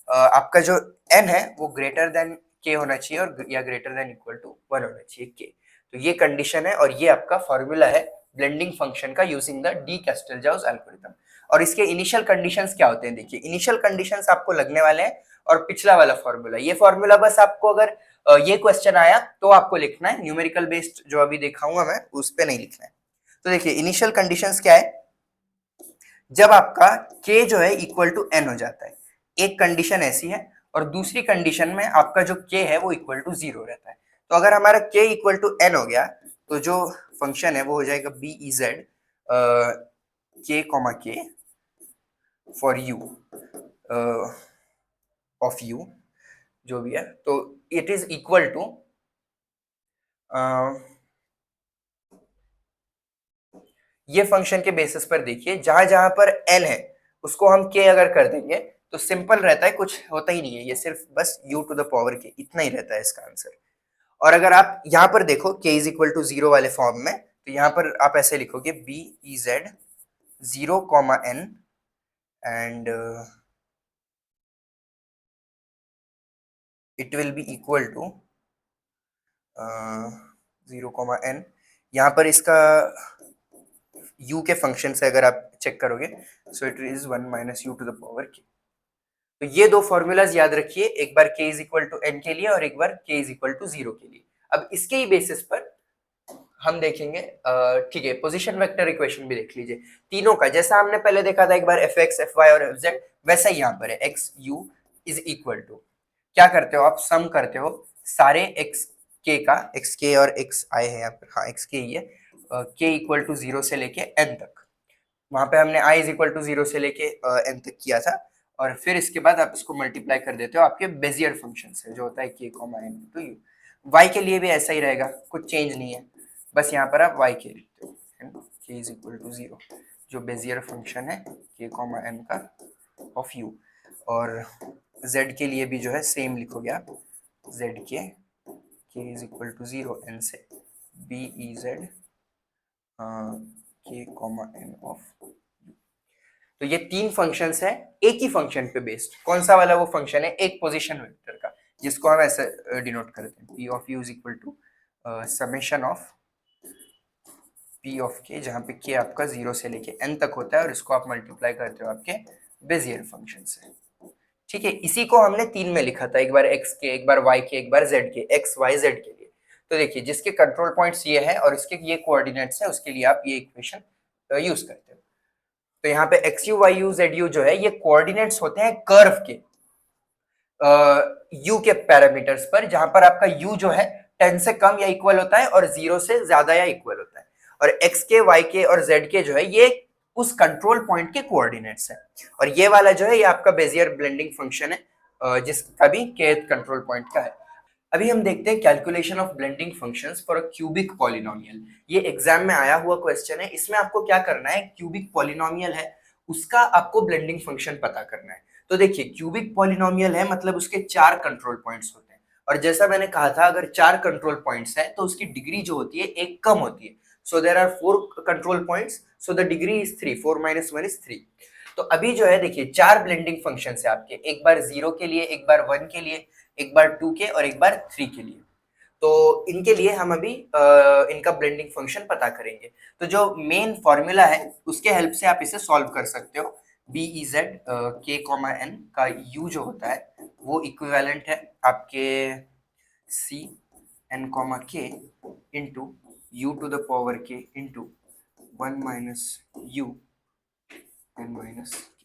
आपका जो n है वो ग्रेटर देन k होना चाहिए और या ग्रेटर देन इक्वल टू 1 होना चाहिए k। तो ये कंडीशन है और ये आपका फॉर्मूला है ब्लेंडिंग फंक्शन का यूजिंग द डी कैस्टेल्जाउस एल्गोरिथम। और इसके इनिशियल कंडीशंस क्या होते हैं, देखिए इनिशियल कंडीशंस आपको लगने वाले हैं और पिछला वाला फॉर्मूला, ये फॉर्मूला बस आपको अगर ये क्वेश्चन आया तो आपको लिखना है, न्यूमेरिकल बेस्ड जो अभी दिखाऊंगा मैं उस पे नहीं लिखना है। तो देखिए इनिशियल कंडीशंस क्या है, जब आपका k जो है इक्वल टू n हो जाता है, एक कंडीशन ऐसी है, और दूसरी कंडीशन में आपका जो k है वो इक्वल टू 0 रहता है। तो अगर हमारा k इक्वल टू n हो गया तो जो फंक्शन है वो हो जाएगा B E Z k, for u of u जो भी है, तो इट इज इक्वल टू ये फंक्शन के बेसिस पर देखिए जहां जहां पर n है उसको हम k अगर कर देंगे तो सिंपल रहता है, कुछ होता ही नहीं है, ये सिर्फ बस u to the power k इतना ही रहता है इसका आंसर। और अगर आप यहां पर देखो k इज इक्वल टू 0 वाले फॉर्म में, तो यहां पर आप ऐसे लिखोगे B E Z 0, n and it will be equal to 0, n। यहाँ पर इसका u के फंक्शन से अगर आप चेक करोगे so it is 1 minus u to the power k। तो ये दो फॉर्मूलाज याद रखिए, एक बार k is equal to n के लिए और एक बार k इज इक्वल टू 0 के लिए। अब इसके ही बेसिस पर हम देखेंगे, ठीक है, पोजीशन वेक्टर इक्वेशन भी देख लीजिए तीनों का, जैसा हमने पहले देखा था एक बार एफ एक्स एफ वाई और एफ जेड, वैसा ही यहाँ पर है x u is equal to, क्या करते हो आप सम करते हो सारे एक्स के का, एक्स के और एक्स आई है यहाँ पर, हाँ एक्स के ही है, के इक्वल टू 0 से लेके एन तक, वहां पे हमने i इज इक्वल टू 0 से लेके n तक किया था, और फिर इसके बाद आप इसको मल्टीप्लाई कर देते हो आपके बेजियर फंक्शन से जो होता है k n to u। y के लिए भी ऐसा ही रहेगा, कुछ चेंज नहीं है, बस यहाँ पर आप y के लिखते हो k इज इक्वल टू 0 जो बेजियर फंक्शन है k n का ऑफ u। और z के लिए भी जो है सेम लिखोगे आप z के k is equal to 0 n से b e z k n of. तो ये तीन फंक्शंस है एक ही फंक्शन पे बेस्ड, कौन सा वाला वो फंक्शन है, एक पोजीशन वेक्टर का, जिसको हम ऐसे डिनोट करते हैं p of u is equal to summation of p of k, जहां पे k आपका 0 से लेके n तक होता है और इसको आप मल्टीप्लाई करते हो आपके बेजियर फंक्शन से। ठीक है, इसी को हमने तीन में लिखा था, एक बार x के, एक बार y के, एक बार z के, x y z के लिए। तो देखिए जिसके कंट्रोल पॉइंट्स ये है और इसके ये कोऑर्डिनेट्स है, उसके लिए आप ये इक्वेशन यूज करते हो। तो यहाँ पे x you why you Z you जो है ये कोऑर्डिनेट्स होते हैं कर्व के यू के पैरामीटर्स पर, जहां पर आपका यू जो है 10 से कम या इक्वल होता है और 0 से ज्यादा या इक्वल होता है, और एक्स के वाई के और जेड के जो है ये उस कंट्रोल पॉइंट के कोऑर्डिनेट्स है। और ये वाला जो है ये आपका बेजियर ब्लेंडिंग फंक्शन है जिसका भी kth कंट्रोल पॉइंट का है। अभी हम देखते हैं calculation of blending functions for a cubic polynomial. ये एग्जाम में आया हुआ क्वेश्चन है, इसमें आपको क्या करना है, क्यूबिक पॉलिनोमियल है उसका आपको ब्लेंडिंग फंक्शन पता करना है। तो देखिए क्यूबिक पॉलिनोमियल है मतलब उसके 4 कंट्रोल पॉइंट्स होते हैं, और जैसा मैंने कहा था अगर 4 कंट्रोल पॉइंट्स है तो उसकी डिग्री जो होती है एक कम होती है। So there are 4 control points, so the degree is 3, 4 minus 1 is 3। तो अभी जो है देखिए 4 ब्लेंडिंग फंक्शन है आपके, एक बार 0 के लिए, एक बार 1 के लिए, एक बार 2 के और एक बार 3 के लिए। तो इनके लिए हम अभी इनका ब्लेंडिंग फंक्शन पता करेंगे। तो जो मेन फॉर्मूला है उसके हेल्प से आप इसे सॉल्व कर सकते हो। B E Z k n का u जो होता है वो इक्विवेलेंट है आपके c n k into u to the power k into 1 minus u n minus k।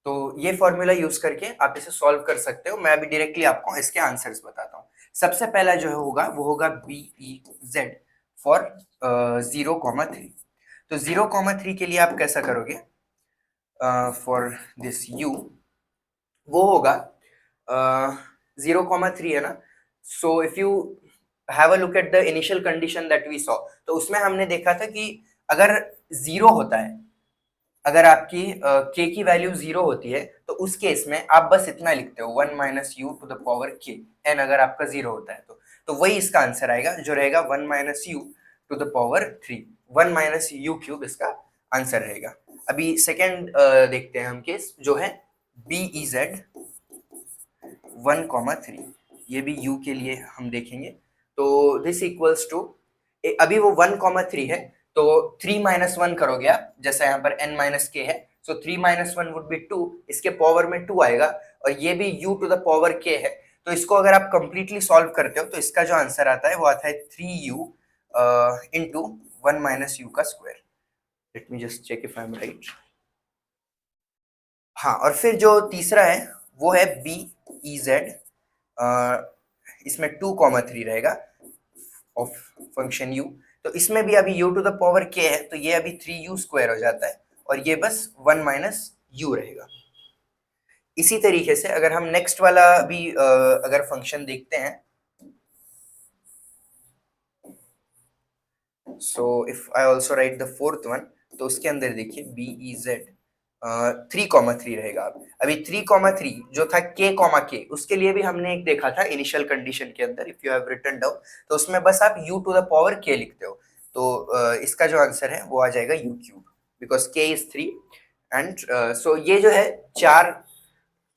तो ये फॉर्मूला यूज करके आप इसे सॉल्व कर सकते हो। मैं अभी डायरेक्टली आपको इसके आंसर्स बताता हूँ। सबसे पहला जो होगा वो होगा बी ई जेड फॉर 0,3। तो 0,3 के लिए आप कैसा करोगे, फॉर दिस u वो होगा 0,3 है ना। So if you have a look at the initial condition that we saw, तो उसमें हमने देखा था कि अगर 0 होता है, अगर आपकी k की वैल्यू 0 होती है तो उस केस में आप बस इतना लिखते हो 1 minus u to the power k, n अगर आपका 0 होता है तो वही इसका आंसर आएगा जो रहेगा 1 minus u to the power 3, 1 minus u cube इसका आंसर रहेगा। अभी सेकेंड देखते हैं हम केस, जो है बी ई जेड 1,3, ये भी u के लिए हम देखेंगे। तो दिस इक्वल्स टू, अभी वो 1,3 है, तो 3 माइनस 1 करोगे आप, जैसा यहाँ पर n माइनस के है, सो 3 माइनस 1 वुड बी 2, इसके पावर में 2 आएगा, और ये भी u to the power k है। तो इसको अगर आप कंप्लीटली सॉल्व करते हो तो इसका जो आंसर आता है वो आता है 3u इंटू 1 माइनस u का square. Let me just check if I am right. हाँ, और फिर जो तीसरा है वो है बी ई जेड, इसमें 2,3 रहेगा ऑफ फंक्शन u। तो इसमें भी अभी u to the power k है, तो ये अभी 3u स्क्वायर हो जाता है, और ये बस 1 माइनस u रहेगा। इसी तरीके से अगर हम नेक्स्ट वाला भी अगर फंक्शन देखते हैं, so if I also right the fourth one, तो उसके अंदर देखिए बी ई जेड 3,3 रहेगा। अभी 3,3 जो था k, उसके लिए भी हमने एक देखा था इनिशियल कंडीशन के अंदर, if you have written down, तो उसमें बस आप u to the power k लिखते हो, तो इसका जो आंसर है वो आ जाएगा u cube, because k is 3। And so ये जो है चार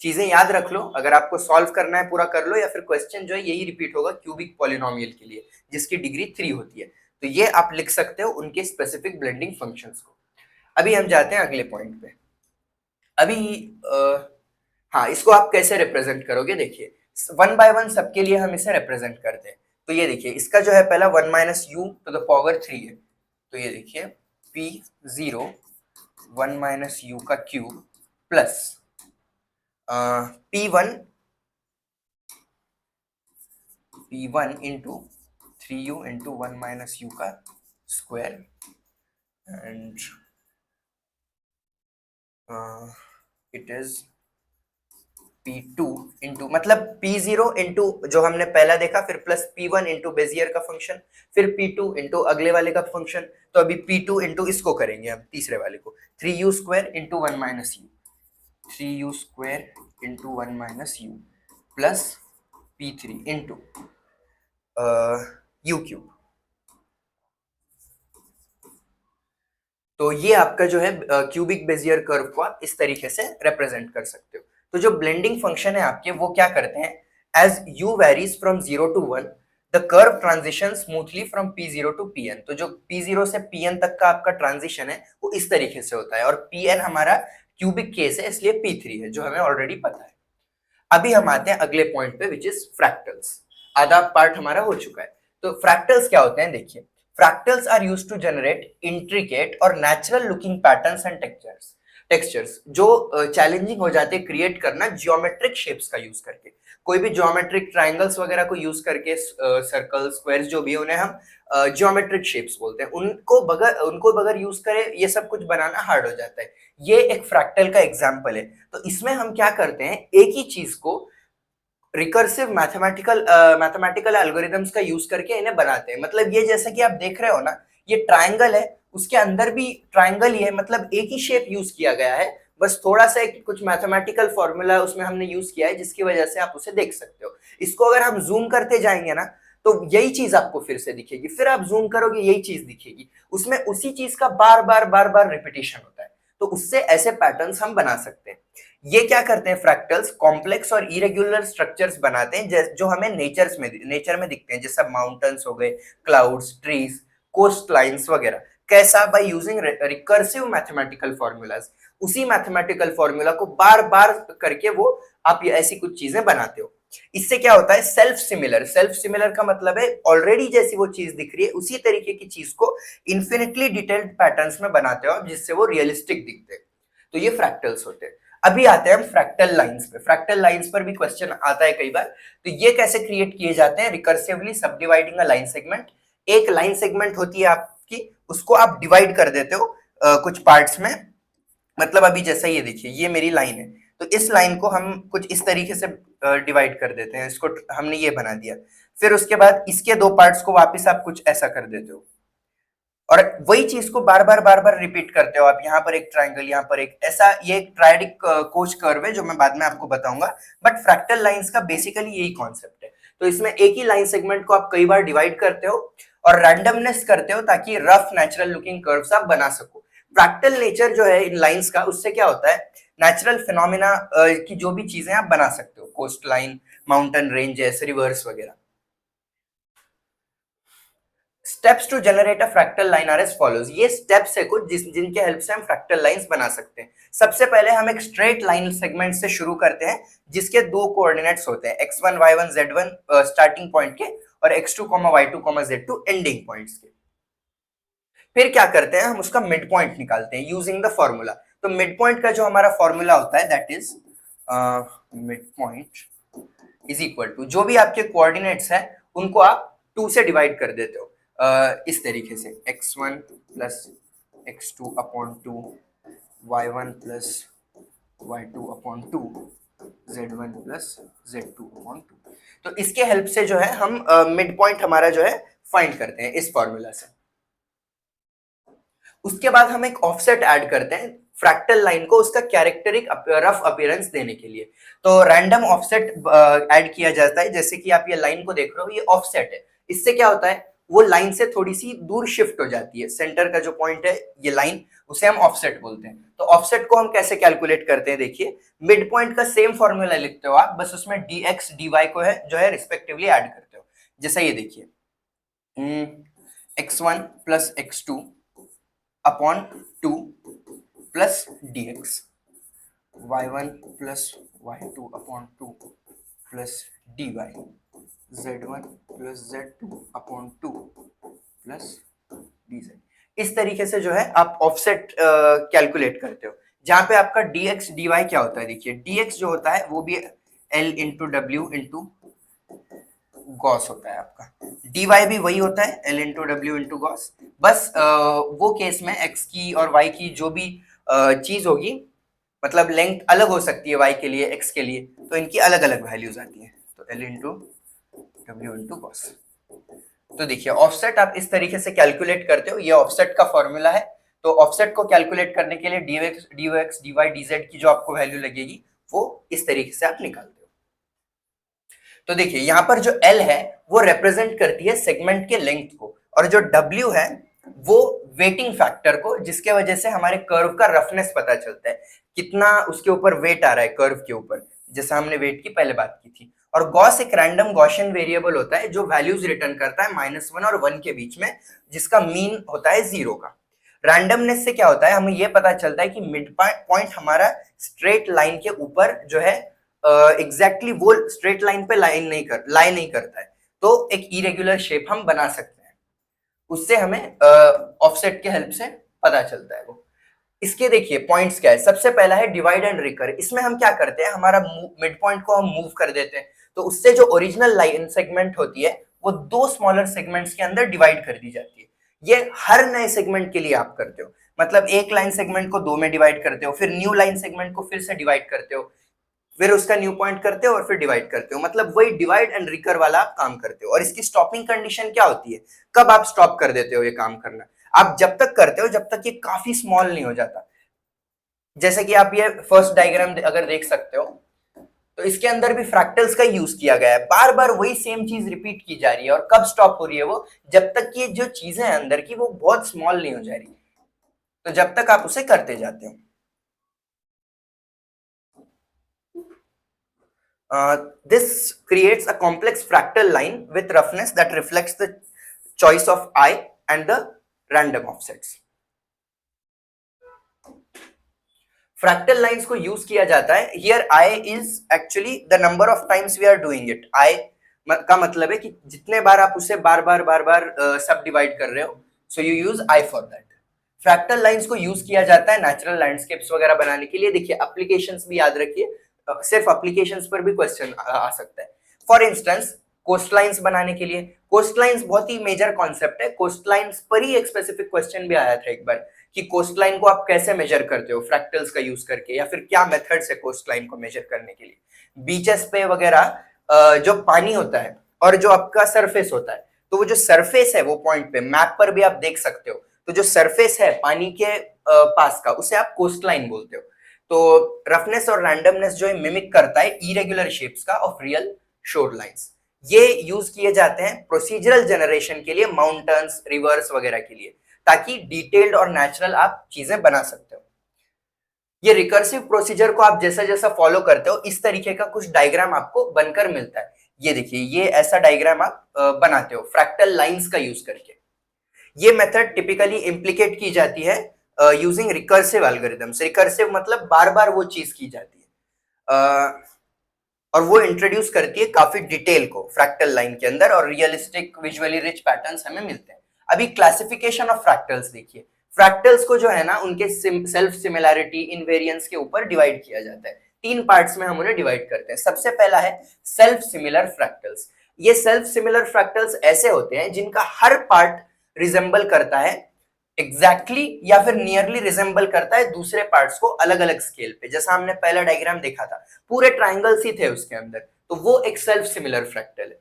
चीजें याद रख लो, अगर आपको सॉल्व करना है पूरा कर लो, या फिर क्वेश्चन जो है यही रिपीट होगा क्यूबिक पॉलिनोमियल के लिए जिसकी डिग्री 3 होती है, तो ये आप लिख सकते हो उनके स्पेसिफिक ब्लेंडिंग फंक्शंस को। अभी हम जाते हैं अगले पॉइंट पे। अभी हाँ, इसको आप कैसे रिप्रेजेंट करोगे, देखिए 1 बाय 1 सबके लिए हम इसे रिप्रेजेंट करते हैं। तो ये देखिए, इसका जो है पहला 1 minus u to the power 3 है, तो ये देखिए p0 1 माइनस यू का cube plus p1 into 3u into 1 minus u का square, and it is p2 into, मतलब p0 इंटू जो हमने पहला देखा, फिर प्लस p1 इंटू बेजियर का फंक्शन, फिर p2 इंटू अगले वाले का फंक्शन। तो अभी p2 इंटू इसको करेंगे हम, तीसरे वाले को, 3u square into 1 minus you, 3u square into 1 minus you plus p3 into u cube. तो ये आपका जो है क्यूबिक बेजियर कर्व को आप इस तरीके से रिप्रेजेंट कर सकते हो। तो जो ब्लेंडिंग फंक्शन है आपके, वो क्या करते हैं, as u varies from 0 to 1 the curve transition smoothly from p0 to pn। तो जो p0 से pn तक का आपका ट्रांजिशन है वो इस तरीके से होता है, और pn हमारा क्यूबिक केस है, इसलिए p3 है, जो हमें ऑलरेडी पता है। अभी हम आते हैं अगले पॉइंट पे, विच इज फ्रैक्टल्स। आधा पार्ट हमारा हो चुका है। तो फ्रैक्टल्स क्या होते हैं, देखिए, fractals are used to generate intricate और natural looking patterns and textures जो चैलेंजिंग हो जाते हैं क्रिएट करना जियोमेट्रिक शेप्स का यूज करके। कोई भी जियोमेट्रिक ट्राइंगल्स वगैरह को यूज करके, सर्कल स्क्वायर्स जो भी है, उन्हें हम जियोमेट्रिक शेप्स बोलते हैं। उनको बगैर यूज करे ये सब कुछ बनाना हार्ड हो जाता है। ये एक फ्रैक्टल का एग्जाम्पल है। तो इसमें हम क्या करते हैं, एक ही चीज को रिकर्सिव मैथमेटिकल एल्गोरिथम्स का यूज करके इन्हें बनाते हैं। मतलब ये जैसा कि आप देख रहे हो ना, ये ट्राइंगल है, उसके अंदर भी ट्राइंगल ही है, मतलब एक ही शेप यूज किया गया है, बस थोड़ा सा एक कुछ मैथमेटिकल फॉर्मूला उसमें हमने यूज किया है, जिसकी वजह से आप उसे देख सकते हो। इसको अगर हम जूम करते जाएंगे ना, तो यही चीज आपको फिर से दिखेगी, फिर आप जूम करोगे यही चीज दिखेगी, उसमें उसी चीज का बार बार रिपीटेशन होता है। तो उससे ऐसे पैटर्न्स हम बना सकते हैं। ये क्या करते हैं, फ्रैक्टल्स कॉम्प्लेक्स और इरेगुलर स्ट्रक्चर्स बनाते हैं, जो हमें नेचर में दिखते हैं, जैसे माउंटेन्स हो गए, क्लाउड्स, ट्रीज, कोस्ट लाइन्स वगैरह। कैसा, by using recursive mathematical formulas. उसी मैथमेटिकल फॉर्मूला को बार बार करके वो आप ये ऐसी कुछ चीजें बनाते हो। इससे क्या होता है, सेल्फ सिमिलर का मतलब है ऑलरेडी जैसी वो चीज दिख रही है उसी तरीके की चीज को इन्फिनिटली डिटेल्ड पैटर्न्स में बनाते हो, जिससे वो रियलिस्टिक दिखते हैं। तो ये फ्रैक्टल्स होते हैं। अभी आते हैं हम फ्रैक्टल लाइंस पे। फ्रैक्टल लाइंस पर भी क्वेश्चन आता है कई बार। तो ये कैसे क्रिएट किए जाते हैं, रिकर्सिवली सबडिवाइडिंग अ लाइन सेगमेंट। एक लाइन सेगमेंट होती है आपकी, उसको आप डिवाइड कर देते हो कुछ पार्ट्स में। मतलब अभी जैसा ये देखिए, ये मेरी लाइन है, तो इस लाइन को हम कुछ इस तरीके से डिवाइड कर देते हैं, इसको हमने ये बना दिया। फिर उसके बाद इसके दो पार्ट्स को वापस आप कुछ ऐसा कर देते हो, और वही चीज को बार बार रिपीट करते हो आप। यहाँ पर एक ट्राइंगल, यहाँ पर एक ऐसा, ये एक ट्रायडिक कोच कर्व है जो मैं बाद में आपको बताऊंगा। बट फ्रैक्टल लाइंस का बेसिकली यही कॉन्सेप्ट है। तो इसमें एक ही लाइन सेगमेंट को आप कई बार डिवाइड करते हो और रैंडमनेस करते हो, ताकि रफ नेचुरल लुकिंग कर्व्स आप बना सको। फ्रैक्टल नेचर जो है इन लाइंस का, उससे क्या होता है, नेचुरल फिनोमिना की जो भी चीजें आप बना सकते हो, coast line, mountain ranges, rivers वगैरह। Steps to generate a fractal line are as follows. ये स्टेप्स है कुछ जिनके हेल्प से हम फ्रैक्टल लाइंस बना सकते हैं। सबसे पहले हम एक स्ट्रेट लाइन सेगमेंट से शुरू करते हैं जिसके दो कोऑर्डिनेट्स होते हैं, x1 y1 z1 starting point के, और x2 y2 z2 ending points के। फिर क्या करते हैं, हम उसका मिड पॉइंट निकालते हैं यूजिंग द फॉर्मूला। तो मिड पॉइंट का जो हमारा फॉर्मूला होता है that is mid point is equal to, जो भी आपके कोऑर्डिनेट्स हैं उनको आप 2 से डिवाइड कर देते हो, इस तरीके से x1 plus x2 upon 2, y1 plus y2 upon 2, z1 plus z2 upon 2। तो इसके हेल्प से जो है हम मिड पॉइंट हमारा जो है फाइंड करते हैं इस फॉर्मूला से। उसके बाद हम एक ऑफसेट ऐड करते हैं फ्रैक्टल लाइन को उसका कैरेक्टरिक रफ अपीयरेंस देने के लिए। तो रैंडम ऑफसेट ऐड किया जाता है, जैसे कि आप ये लाइन को देख रहे हो, ये ऑफसेट है। इससे क्या होता है, वो लाइन से थोड़ी सी दूर शिफ्ट हो जाती है। सेंटर का जो पॉइंट है ये लाइन, उसे हम ऑफसेट बोलते हैं। तो ऑफसेट को हम कैसे कैलकुलेट करते हैं, देखिए मिड पॉइंट का सेम फॉर्मूला लिखते हो आप, बस उसमें dx dy को है जो है रिस्पेक्टिवली ऐड करते हो। जैसा ये देखिए, x1 plus x2 upon 2 plus dx, y1 plus y2 upon 2 plus dy, z1 plus z2 upon 2 plus dz। इस तरीके से जो है आप ऑफसेट कैलकुलेट करते हो, जहां पे आपका dx dy क्या होता है, देखिए dx जो होता है वो भी l into W into Gauss होता है आपका, dy भी वही होता है l into W into Gauss. बस वो केस में x की और y की जो भी चीज होगी, मतलब लेंथ अलग हो सकती है y के लिए x के लिए, तो इनकी अलग अलग वैल्यूज आती हैं। तो l into W into Gauss. तो देखिए ऑफसेट आप इस तरीके से कैलकुलेट करते हो, ये ऑफसेट का फॉर्मूला है। तो ऑफसेट को कैलकुलेट करने के लिए dx dy dz की जो आपको वैल्यू लगेगी वो इस तरीके से आप निकालते हो। तो देखिए यहाँ पर जो L है वो रिप्रेजेंट करती है सेगमेंट के लेंथ को, और जो W है वो वेटिंग फैक्टर को, जिसके वजह से हमारे कर्व का रफनेस पता चलता है, कितना उसके ऊपर वेट आ रहा है कर्व के ऊपर, जैसा हमने वेट की पहले बात की थी। और गॉस एक रैंडम गॉसियन वेरिएबल होता है जो वैल्यूज रिटर्न करता है -1 और 1 के बीच में, जिसका मीन होता है 0 का। रैंडमनेस से क्या होता है, हमें यह पता चलता है कि मिड पॉइंट हमारा स्ट्रेट लाइन के ऊपर जो है एग्जैक्टली वो स्ट्रेट लाइन पे लाई नहीं करता है, तो एक इरेगुलर शेप हम बना सकते हैं, उससे हमें ऑफसेट के हेल्प से पता चलता है वो। इसके देखिए पॉइंट्स क्या है, सबसे पहला है डिवाइड एंड रिकर। इसमें हम क्या करते हैं, हमारा मिड पॉइंट को हम मूव कर देते हैं, तो उससे जो ओरिजिनल लाइन सेगमेंट होती है वो 2 स्मॉलर सेगमेंट्स के अंदर डिवाइड कर दी जाती है। ये हर नए सेगमेंट के लिए आप करते हो, मतलब एक लाइन सेगमेंट को 2 में डिवाइड करते हो, फिर न्यू लाइन सेगमेंट को फिर से डिवाइड करते हो, फिर उसका न्यू पॉइंट करते हो और फिर डिवाइड करते हो, मतलब वही डिवाइड एंड रिकर वाला आप काम करते हो। और इसकी स्टॉपिंग कंडीशन क्या होती है, कब आप स्टॉप कर देते हो ये काम करना, आप जब तक करते हो जब तक ये काफी स्मॉल नहीं हो जाता। जैसे कि आप ये फर्स्ट डायग्राम अगर देख सकते हो, तो इसके अंदर भी फ्रैक्टल्स का यूज किया गया है, बार बार वही सेम चीज रिपीट की जा रही है। और कब स्टॉप हो रही है वो, जब तक ये जो चीजें हैं अंदर की वो बहुत स्मॉल नहीं हो जा रही, तो जब तक आप उसे करते जाते हो। This creates a complex fractal line with roughness that reflects the choice of I and the random offsets. Fractal lines को यूज किया जाता है, here I is actually the number of times we are doing it. I का मतलब है कि जितने बार आप उसे बार बार सब डिवाइड कर रहे हो, so you use I for that. Fractal lines को यूज किया जाता है नेचुरल लैंडस्केप्स वगैरह बनाने के लिए। देखिए एप्लीकेशंस भी याद रखिए, सिर्फ एप्लीकेशंस पर भी क्वेश्चन आ सकता है। फॉर इंस्टेंस कोस्ट लाइंस बनाने के लिए, कोस्ट लाइंस बहुत ही मेजर कॉन्सेप्ट है, कोस्ट लाइंस पर ही एक स्पेसिफिक क्वेश्चन भी आया था एक बार कि कोस्ट लाइन को आप कैसे मेजर करते हो फ्रैक्टल्स का यूज करके, या फिर क्या मेथड्स है कोस्ट लाइन को मेजर करने के लिए। बीचेस पे वगैरह जो पानी होता है और जो आपका सरफेस होता है, तो वो जो सरफेस है वो पॉइंट पे मैप पर भी आप देख सकते हो, तो जो सरफेस है पानी के पास का उसे आप कोस्ट लाइन बोलते हो। तो रफनेस और रैंडमनेस जो है मिमिक करता है इरेगुलर शेप्स का ऑफ रियल शोर लाइंस। ये यूज किए जाते हैं प्रोसीजरल जनरेशन के लिए, माउंटेन्स, रिवर्स वगैरह के लिए। ताकि डिटेल्ड और नेचुरल आप चीजें बना सकते हो। ये रिकर्सिव प्रोसीजर को आप जैसा जैसा फॉलो करते हो इस तरीके का कुछ डायग्राम आपको बनकर मिलता है। ये देखिए, ये ऐसा डायग्राम आप बनाते हो फ्रैक्टल लाइंस का यूज करके। ये मेथड टिपिकली इम्प्लीकेट की जाती है यूजिंग रिकर्सिव एल्गोरिथम्स। रिकर्सिव मतलब बार बार वो चीज की जाती है, और वो इंट्रोड्यूस करती है काफी डिटेल को फ्रैक्टल लाइन के अंदर, और रियलिस्टिक विजुअली रिच पैटर्न्स हमें मिलते हैं। अभी क्लासिफिकेशन ऑफ फ्रैक्टल्स देखिए। फ्रैक्टल्स को जो है ना उनके सेल्फ सिमिलैरिटी इनवेरिएंस के ऊपर डिवाइड किया जाता है। 3 पार्ट्स में हम उन्हें डिवाइड करते हैं। सबसे पहला है सेल्फ सिमिलर फ्रैक्टल्स। ये सेल्फ सिमिलर फ्रैक्टल्स ऐसे होते हैं जिनका हर पार्ट रिजेंबल करता है या फिर नियरली रिजेंबल करता है दूसरे पार्ट्स को अलग अलग स्केल पे। जैसा हमने पहला डायग्राम देखा था, पूरे ट्राइंगल्स ही थे उसके अंदर, तो वो एक सेल्फ सिमिलर फ्रैक्टल है।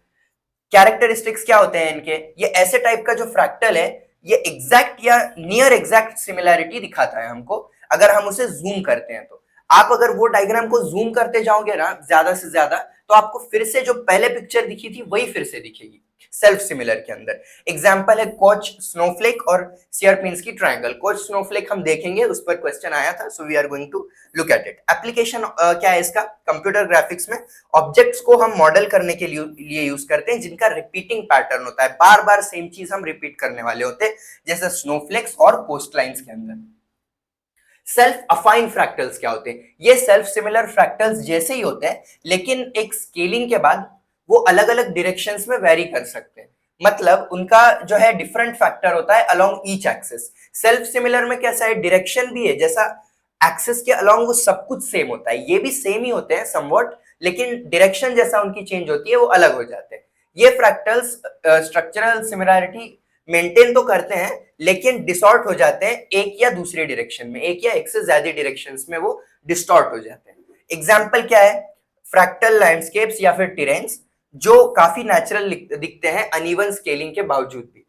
कैरेक्टरिस्टिक्स क्या होते हैं इनके? ये ऐसे टाइप का जो फ्रैक्टल है, ये एग्जैक्ट या नियर एग्जैक्ट सिमिलैरिटी दिखाता है हमको अगर हम उसे जूम करते हैं तो। आप अगर वो डायग्राम को जूम करते जाओगे ना ज्यादा से ज्यादा, तो आपको फिर से जो पहले पिक्चर दिखी थी वही फिर से दिखेगी सेल्फ सिमिलर के अंदर। एग्जाम्पल है कोच स्नोफ्लेक और सियरपिन्स्की ट्रायंगल। कोच स्नोफ्लेक हम देखेंगे, उस पर क्वेश्चन आया था, so we are going to look at it. Application क्या है इसका? कंप्यूटर ग्राफिक्स में ऑब्जेक्ट्स को हम मॉडल करने के लिए यूज करते हैं जिनका रिपीटिंग पैटर्न होता है, बार बार सेम चीज हम रिपीट करने वाले होते हैं, जैसे स्नोफ्लेक्स और कोस्ट लाइन्स के अंदर। सेल्फ अफाइन फ्रैक्टल्स क्या होते हैं? ये सेल्फ सिमिलर फ्रैक्टल्स जैसे ही होते हैं, लेकिन एक स्केलिंग के बाद वो अलग अलग डायरेक्शंस में वेरी कर सकते हैं। मतलब उनका जो है डिफरेंट फैक्टर होता है along each axis. Self similar में कैसा है, डायरेक्शन भी है, जैसा एक्सिस के अलोंग वो सब कुछ सेम होता है, ये भी सेम ही होते हैं समवॉट, लेकिन डायरेक्शन जैसा उनकी चेंज होती है वो अलग हो जाते हैं। ये फ्रैक्टल्स स्ट्रक्चरल सिमिलैरिटी मेंटेन तो करते हैं, लेकिन डिसॉर्ट हो जाते हैं एक या दूसरे डायरेक्शन में, एक या एक से ज्यादा डायरेक्शंस में वो डिस्टॉर्ट हो जाते हैं। एग्जाम्पल क्या है? फ्रैक्टल लैंडस्केप्स या फिर टेरेन्स जो काफी नेचुरल दिखते हैं अनइवन स्केलिंग के बावजूद भी।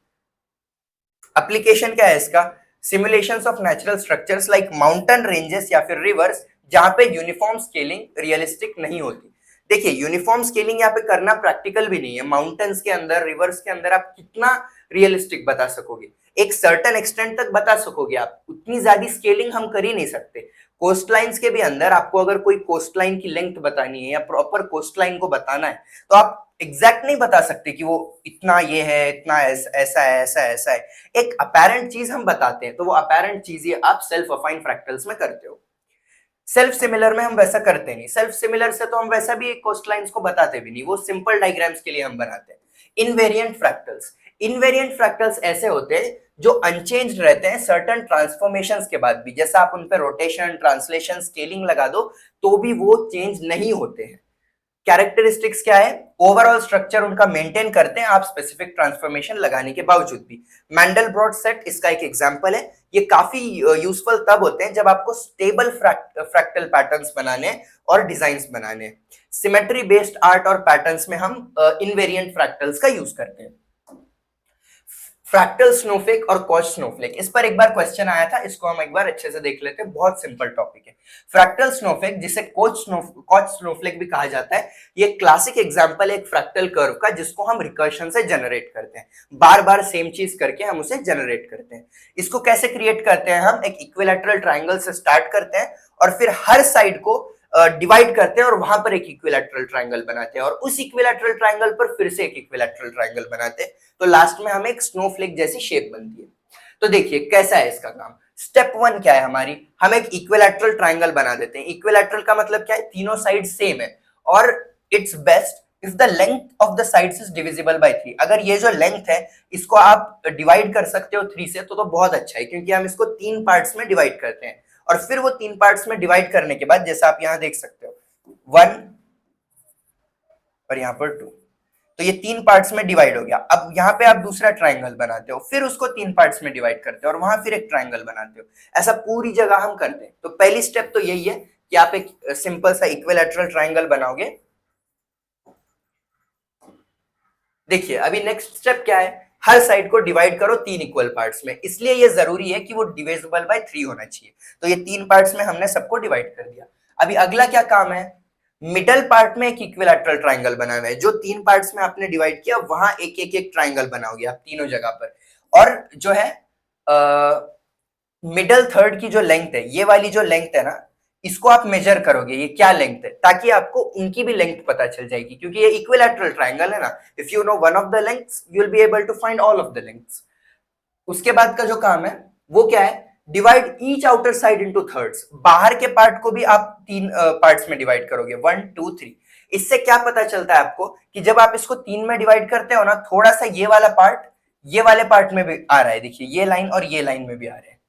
एप्लीकेशन क्या है इसका? Simulations of natural structures like mountain ranges या फिर रिवर्स, जहां पे यूनिफॉर्म स्केलिंग रियलिस्टिक नहीं होती। देखिए, यूनिफॉर्म स्केलिंग यहाँ पे करना प्रैक्टिकल भी नहीं है। माउंटेन्स के अंदर, रिवर्स के अंदर आप कितना रियलिस्टिक बता सकोगे? एक सर्टेन एक्सटेंट तक बता सकोगे आप, उतनी ज्यादा स्केलिंग हम कर ही नहीं सकते। कोस्ट लाइन्स के भी अंदर आपको अगर कोई कोस्ट लाइन की लेंथ बतानी है या प्रॉपर कोस्ट लाइन को बताना है, तो आप एग्जैक्ट नहीं बता सकते कि वो इतना ये है, इतना ऐसा है, ऐसा ऐसा है। एक अपेरेंट चीज हम बताते हैं, तो वो अपेरेंट चीज ये आप सेल्फ अफाइन फ्रैक्टल्स में करते हो। सेल्फ सिमिलर में हम वैसा करते नहीं। सेल्फ सिमिलर से तो हम वैसा भी कोस्ट लाइन्स को बताते भी नहीं, वो सिंपल डायग्राम्स के लिए हम बनाते हैं। Invariant fractals. इनवेरिएंट फ्रैक्टल्स ऐसे होते हैं जो अनचेंज्ड रहते हैं सर्टेन ट्रांसफॉर्मेशंस के बाद भी। जैसा आप उन पे रोटेशन, ट्रांसलेशन, स्केलिंग लगा दो तो भी वो चेंज नहीं होते हैं। कैरेक्टरिस्टिक्स क्या है? ओवरऑल स्ट्रक्चर उनका मेंटेन करते हैं आप स्पेसिफिक ट्रांसफॉर्मेशन लगाने के बावजूद भी। मैंडलब्रॉट सेट इसका एक एग्जांपल है। ये काफी यूजफुल तब होते हैं जब आपको स्टेबल फ्रैक्टल पैटर्न्स बनाने और डिजाइन्स बनाने। सिमेट्री बेस्ड आर्ट और पैटर्न्स में हम इनवेरिएंट फ्रैक्टल्स का यूज करते हैं। फ्रैक्टल स्नोफ्लेक और कोच स्नोफ्लेक, इस पर एक बार क्वेश्चन आया था, इसको हम एक बार अच्छे से देख लेते हैं। बहुत सिंपल टॉपिक है। फ्रैक्टल स्नोफ्लेक, जिसे कोच स्नोफ्लेक भी कहा जाता है, ये क्लासिक एग्जांपल है एक फ्रैक्टल कर्व का जिसको हम रिकर्शन से जनरेट करते हैं। बार बार सेम चीज करके हम उसे जनरेट करते हैं। इसको कैसे क्रिएट करते हैं? हम एक इक्विलैटरल ट्राइंगल से स्टार्ट करते हैं और फिर हर साइड को डिवाइड करते हैं और वहां पर एक इक्विलैटरल ट्राइंगल बनाते हैं और उस इक्विलैटरल ट्राइंगल पर फिर से एक इक्विलैटरल ट्राइंगल बनाते हैं, तो लास्ट में हमें एक स्नोफ्लेक जैसी शेप बनती है। तो देखिए कैसा है इसका काम। स्टेप 1 क्या है हमारी? हम एक इक्विलैटरल ट्राइंगल बना देते हैं। इक्विलैटरल का मतलब क्या है? तीनों साइड सेम है और it's best if the length of the sides is divisible by 3। अगर ये जो लेंथ है इसको आप डिवाइड कर सकते हो 3 से तो बहुत अच्छा है, क्योंकि हम इसको 3 पार्ट्स में डिवाइड करते हैं और फिर वो 3 पार्ट्स में डिवाइड करने के बाद जैसा आप यहां देख सकते हो 1 और यहां पर 2, तो ये 3 पार्ट्स में डिवाइड हो गया। अब यहाँ पे आप दूसरा ट्राइंगल बनाते हो, फिर उसको 3 पार्ट्स में डिवाइड करते हो और वहां फिर एक ट्राइंगल बनाते हो। ऐसा पूरी जगह हम करते हैं। तो पहली स्टेप तो यही है कि आप एक सिंपल सा इक्विलैटरल ट्राइंगल बनाओगे। देखिए अभी नेक्स्ट स्टेप क्या है? हर साइड को डिवाइड करो 3 इक्वल पार्ट्स में, इसलिए ये जरूरी है कि वो डिविजिबल बाय 3 होना चाहिए। तो ये 3 पार्ट्स में हमने सबको डिवाइड कर दिया। अभी अगला क्या काम है? मिडल पार्ट में एक इक्विलैटरल ट्राइंगल बनाना है। जो 3 पार्ट्स में आपने डिवाइड किया वहां एक एक एक ट्राइंगल बनाओगे आप तीनों जगह पर। और जो है मिडल थर्ड की जो लेंथ है, ये वाली जो लेंथ है ना, इसको आप मेजर करोगे ये क्या लेंथ है, ताकि आपको उनकी भी लेंथ पता चल जाएगी, क्योंकि ये इक्विलैटरल ट्रायंगल है ना। If you know one of the lengths you will be able to find all of the lengths. उसके बाद का जो काम है वो क्या है, divide each outer side into thirds. बाहर के पार्ट को भी आप तीन पार्ट्स में डिवाइड करोगे, 1 2 3। इससे क्या पता चलता है आपको कि जब आप इसको तीन में डिवाइड करते हो ना, थोड़ा सा ये वाला पार्ट ये वाले पार्ट में भी आ रहा है, देखिए ये लाइन और ये लाइन में भी आ रहे हैं।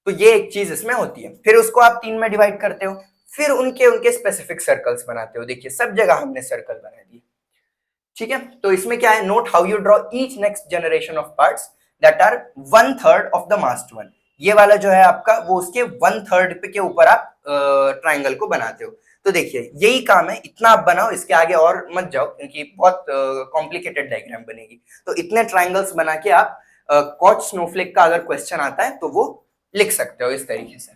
तो ये एक चीज इसमें होती है। फिर उसको आप तीन में डिवाइड करते हो, फिर उनके उनके स्पेसिफिक सर्कल्स बनाते हो। देखिए सब जगह हमने सर्कल बना दिए, ठीक है। तो इसमें क्या है, note how you draw each next generation of parts that are 1/3 of the massed one. ये वाला जो है आपका, वो उसके 1/3 पे के ऊपर आप ट्राइंगल को बनाते हो। तो देखिए यही काम है, इतना आप बनाओ, इसके आगे और मत जाओ क्योंकि बहुत कॉम्प्लिकेटेड डायग्राम बनेगी। तो इतने ट्राइंगल्स बना के आप कॉच स्नोफ्लेक का अगर क्वेश्चन आता है तो वो लिख सकते हो इस तरीके से।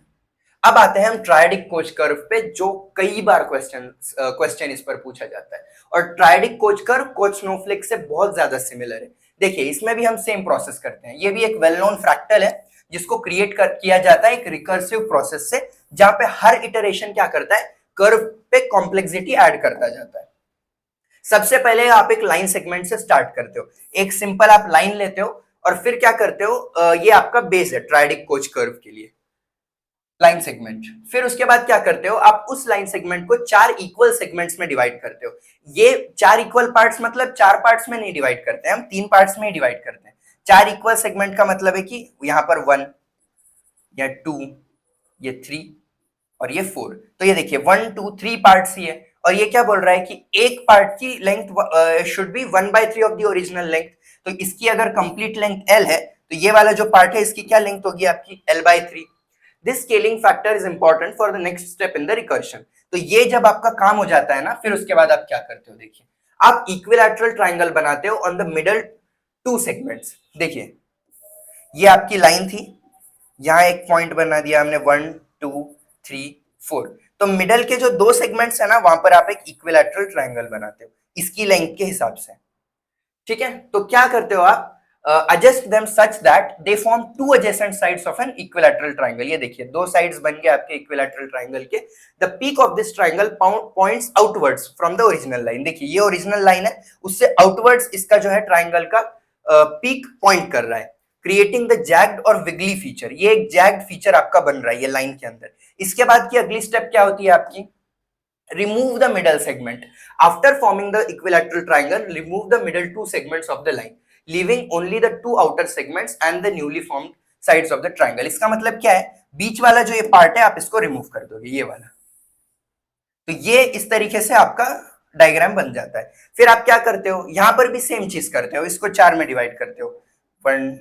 अब आते हैं हम ट्रायडिक कोच कर्व पे, जो कई बार क्वेश्चन इस पर पूछा जाता है। और triadic coach curve coach Snowflake से बहुत ज्यादा सिमिलर है। देखिए इसमें भी हम सेम प्रोसेस करते हैं। ये भी एक वेल नोन फ्रैक्टल है जिसको किया जाता है एक रिकर्सिव प्रोसेस से, जहां पे हर इटरेशन क्या करता है, कर्व पे कॉम्प्लेक्सिटी ऐड करता जाता है। सबसे पहले आप एक लाइन सेगमेंट से स्टार्ट करते हो, एक सिंपल आप लाइन लेते हो और फिर क्या करते हो, ये आपका बेस है ट्रायडिक कोच कर्व के लिए, लाइन सेगमेंट। फिर उसके बाद क्या करते हो, आप उस लाइन सेगमेंट को चार इक्वल सेगमेंट्स में डिवाइड करते हो। ये चार इक्वल पार्ट्स मतलब चार पार्ट्स में नहीं डिवाइड करते हैं, हम तीन पार्ट्स में ही डिवाइड करते हैं। चार इक्वल सेगमेंट का मतलब है कि यहाँ पर 1, या 2, ये 3 और ये 4। तो ये देखिए 1 2 3 पार्ट्स ही है। और ये क्या बोल रहा है कि एक पार्ट की length should be 1/3 of the original length. तो इसकी अगर कंप्लीट लेंथ L है, तो ये वाला जो पार्ट है इसकी क्या लेंथ होगी आपकी, L/3। This scaling factor is important for the next step in the recursion. तो ये जब आपका काम हो जाता है ना, फिर उसके बाद आप क्या करते हो, देखिए आप इक्विलैटरल ट्राइंगल बनाते हो on the middle two segments. देखिए ये आपकी लाइन थी, यहां एक पॉइंट बना दिया हमने 1 2 3 4। तो मिडल के जो दो सेगमेंट्स है ना, वहां पर आप एक इक्विलैटरल ट्राइंगल बनाते हो इसकी लेंथ के हिसाब से, ठीक है। तो क्या करते हो आप, adjust them such that they form two adjacent sides of an equilateral triangle। ये देखिए दो साइड्स बन गए आपके इक्विलैटरल ट्राइंगल के। the peak of this triangle points outwards from the original line। देखिए ये ओरिजिनल लाइन है, उससे आउटवर्ड्स इसका जो है ट्राइंगल का पीक पॉइंट कर रहा है, क्रिएटिंग द जैग्ड और विगली फीचर। ये एक जैग्ड फीचर आपका बन रहा है ये लाइन के अंदर। इसके बाद की अगली स्टेप क्या होती है आपकी, remove the middle segment after forming the equilateral triangle। remove the middle two segments of the line, leaving only the two outer segments and the newly formed sides of the triangle। इसका मतलब क्या है, बीच वाला जो ये part है आप इसको रिमूव कर दोगे, ये वाला। तो ये इस तरीके से आपका डायग्राम बन जाता है। फिर आप क्या करते हो, यहां पर भी सेम चीज करते हो, इसको चार में डिवाइड करते हो, 1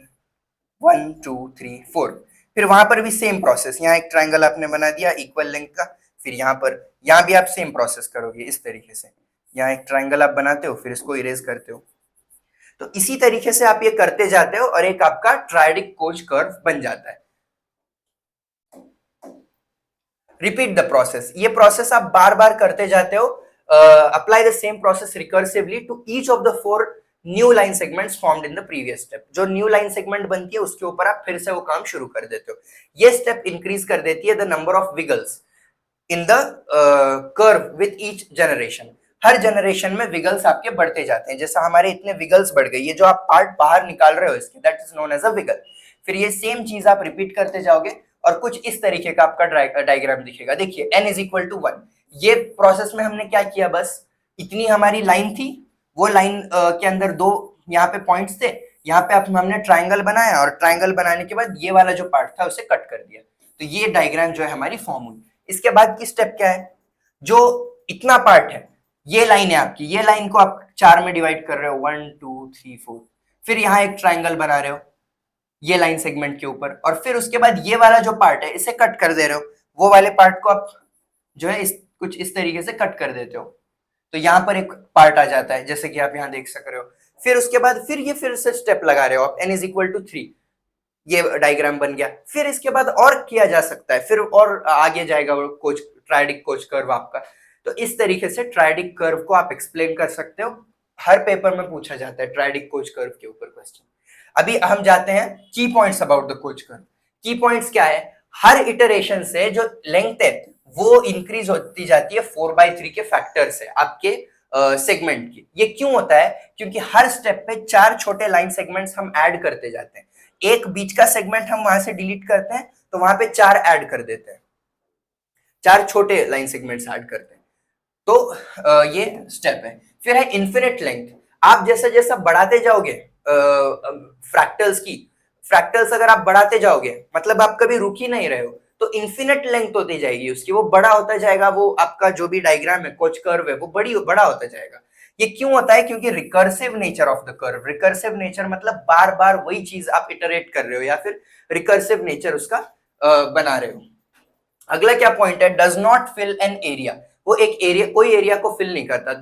1 2 3 4। फिर वहां पर भी सेम प्रोसेस, यहाँ एक ट्राइंगल आपने बना दिया इक्वल लेंथ का। फिर यहाँ भी आप सेम प्रोसेस करोगे इस तरीके से, यहाँ एक ट्राइंगल आप बनाते हो फिर इसको इरेज करते हो। तो इसी तरीके से आप ये करते जाते हो और एक आपका ट्रायडिक कोच कर्व बन जाता है। रिपीट द प्रोसेस, ये प्रोसेस आप बार बार करते जाते हो। Apply the same process recursively to each of the 4 new line segments formed in the previous step. जो न्यू लाइन सेगमेंट बनती है उसके ऊपर आप फिर से वो काम शुरू कर देते हो। ये स्टेप इंक्रीज कर देती है the number of विगल्स in the curve with each generation. Her generation में विगल्स आपके बढ़ते जाते हैं, जैसा हमारे इतने विगल्स बढ़ गए, ये जो आप पार्ट बाहर निकाल रहे हो इसके, that is known as a wiggle. फिर ये सेम चीज आप रिपीट करते जाओगे और कुछ इस तरीके का आपका डायग्राम दिखेगा। देखिए n इज इक्वल टू 1। ये प्रोसेस में हमने क्या किया, बस इतनी हमारी लाइन थी, वो लाइन के अंदर दो यहाँ पे पॉइंट्स थे, यहाँ पे हमने ट्राइंगल बनाया और ट्राइंगल बनाने के बाद ये वाला जो पार्ट था उसे कट कर दिया। तो ये डायग्राम जो है हमारी फॉर्म हुई। इसके बाद की स्टेप क्या है, जो इतना पार्ट है, ये लाइन है आपकी, ये लाइन को आप चार में डिवाइड कर रहे हो, 1 2 3 4। फिर यहाँ एक ट्राइंगल बना रहे हो ये लाइन सेगमेंट के ऊपर, और फिर उसके बाद ये वाला जो पार्ट है इसे कट कर दे रहे हो, वो वाले पार्ट को आप जो है कुछ इस तरीके से कट कर देते हो। तो यहाँ पर एक पार्ट आ जाता है जैसे कि आप यहाँ देख सक रहे हो। फिर उसके बाद फिर से स्टेप लगा रहे हो आप, n इज इक्वल टू 3, ये डायग्राम बन गया। फिर इसके बाद और किया जा सकता है, फिर और आगे जाएगा वो कोच ट्रायडिक कोच कर्व आपका। तो इस तरीके से ट्रायडिक कर्व को आप एक्सप्लेन कर सकते हो, हर पेपर में पूछा जाता है ट्रायडिक कोच कर्व के ऊपर क्वेश्चन। अभी हम जाते हैं की points about the coach curve. की पॉइंट्स क्या है, हर इटरेशन से जो लेंथ है वो इंक्रीज होती जाती है 4/3 के फैक्टर से आपके सेगमेंट की। ये क्यों होता है, क्योंकि हर स्टेप पे 4 छोटे लाइन सेगमेंट्स हम ऐड करते जाते हैं। एक बीच का सेगमेंट हम वहां से डिलीट करते हैं तो वहां पे 4 ऐड कर देते हैं, 4 छोटे लाइन सेगमेंट्स ऐड करते हैं। तो ये स्टेप है। फिर है इन्फिनिट लेंथ। आप जैसा जैसा बढ़ाते जाओगे फ्रैक्टल्स की, फ्रैक्टल्स अगर आप बढ़ाते जाओगे मतलब आप कभी रुक ही नहीं रहे हो, तो इन्फिनिट लेंथ होती जाएगी उसकी, वो बड़ा होता जाएगा, वो आपका जो भी डायग्राम है कोच कर्व है वो बड़ा होता जाएगा। ये क्यों होता है, क्योंकि recursive nature of the curve. Recursive nature मतलब बार बार वही चीज आप इटरेट कर रहे हो या फिर रिकर्सिव नेचर उसका बना रहे हो। अगला क्या पॉइंट है, does not fill an area. वो एक एरिया, कोई एरिया को फिल नहीं करता।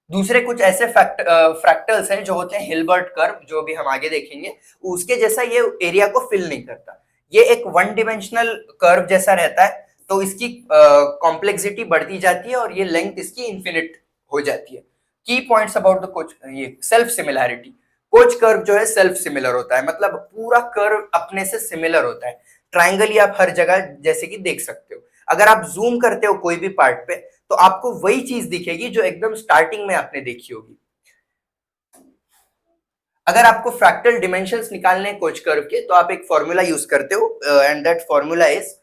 दूसरे कुछ ऐसे फ्रैक्टल्स हैं जो होते हैं हिल्बर्ट कर्व, जो भी हम आगे देखेंगे, उसके जैसा ये एरिया को फिल नहीं करता। ये एक वन डिमेंशनल कर्व जैसा रहता है, तो इसकी कॉम्प्लेक्सिटी बढ़ती जाती है और ये लेंथ इसकी इंफिनिट हो जाती है। की पॉइंट्स अबाउट द कोच, ये सेल्फ सिमिलैरिटी। कोच कर्व जो है सेल्फ सिमिलर होता है, मतलब पूरा कर्व अपने से सिमिलर होता है। ट्राइंगल ही आप हर जगह जैसे कि देख सकते हो। अगर आप जूम करते हो कोई भी पार्ट पे तो आपको वही चीज दिखेगी जो एकदम स्टार्टिंग में आपने देखी होगी। अगर आपको फ्रैक्टल डिमेंशंस निकालने हैं कोच कर्व के, तो आप एक फॉर्मूला यूज करते हो and that formula is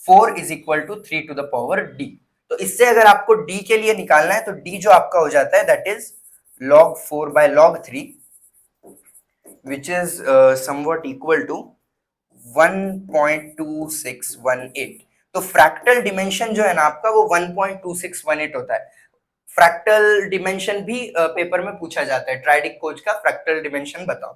4 is equal to 3 to the power d. तो इससे अगर आपको डी के लिए निकालना है तो डी जो आपका हो जाता है that is log 4 by log 3 which is somewhat equal to 1.2618। तो फ्रैक्टल डिमेंशन जो है ना आपका वो 1.2618 होता है। फ्रैक्टल डिमेंशन भी पेपर में पूछा जाता है, ट्राइडिक कोच का फ्रैक्टल डिमेंशन बताओ,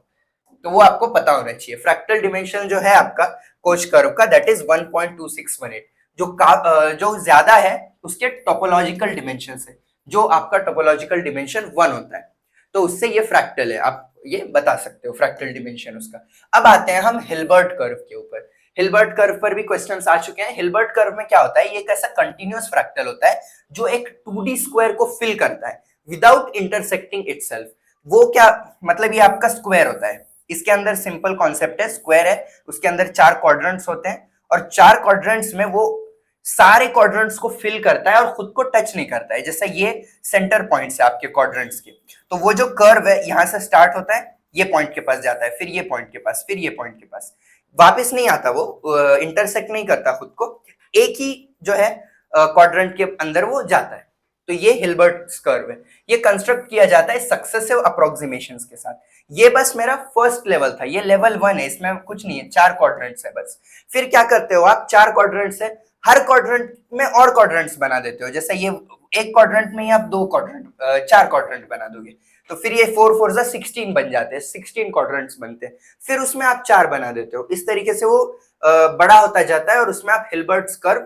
तो वो आपको पता होना चाहिए। फ्रैक्टल डिमेंशन जो है आपका कोच कर्व का दैट इज 1.2618। जो ज्यादा है उसके टोपोलॉजिकल डिमेंशन से, जो आपका टोपोलॉजिकल डिमेंशन 1 होता है, तो उससे ये फ्रैक्टल है, आप ये बता सकते हो फ्रैक्टल डिमेंशन उसका। अब आते हैं हम हिल्बर्ट कर्व के ऊपर। हिल्बर्ट कर्व पर भी क्वेश्चंस आ चुके हैं। हिल्बर्ट कर्व में क्या होता है, ये एक ऐसा कंटिन्यूअस फ्रैक्टल होता है जो एक 2D स्क्वायर को फिल करता है विदाउट इंटरसेक्टिंग इटसेल्फ। वो क्या मतलब, ये आपका स्क्वायर होता है, इसके अंदर सिंपल कॉन्सेप्ट है, स्क्वायर है, उसके अंदर 4 क्वाड्रेंट्स होते हैं और 4 क्वाड्रेंट्स में वो सारे क्वाड्रेंट्स को फिल करता है और खुद को टच नहीं करता है। जैसा ये सेंटर पॉइंट्स है आपके क्वाड्रेंट्स के, तो वो जो कर्व है यहां से स्टार्ट होता है, ये पॉइंट के पास जाता है, फिर ये पॉइंट के पास, फिर ये पॉइंट के पास, वापस नहीं आता, वो इंटरसेक्ट नहीं करता खुद को, एक ही जो है क्वाड्रेंट के अंदर वो जाता है। तो ये हिल्बर्ट कर्व है। ये कंस्ट्रक्ट किया जाता है सक्सेसिव अप्रोक्सीमेशंस के साथ। ये बस मेरा फर्स्ट लेवल था, ये लेवल 1 है, इसमें कुछ नहीं है, 4 क्वाड्रेंट्स है बस। फिर क्या करते हो आप, 4 क्वाड्रेंट्स है, हर क्वाड्रेंट में और क्वाड्रेंट्स बना देते हो। जैसे ये एक क्वाड्रेंट में ही आप 2 क्वाड्रेंट 4 क्वाड्रेंट बना दोगे, तो फिर ये 4 4 16 बन जाते हैं, 16 क्वाड्रेंट्स बनते हैं। फिर उसमें आप 4 बना देते हो, इस तरीके से वो बड़ा होता जाता है और उसमें आप हिल्बर्ट कर्व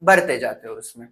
बढ़ते जाते हो उसमें।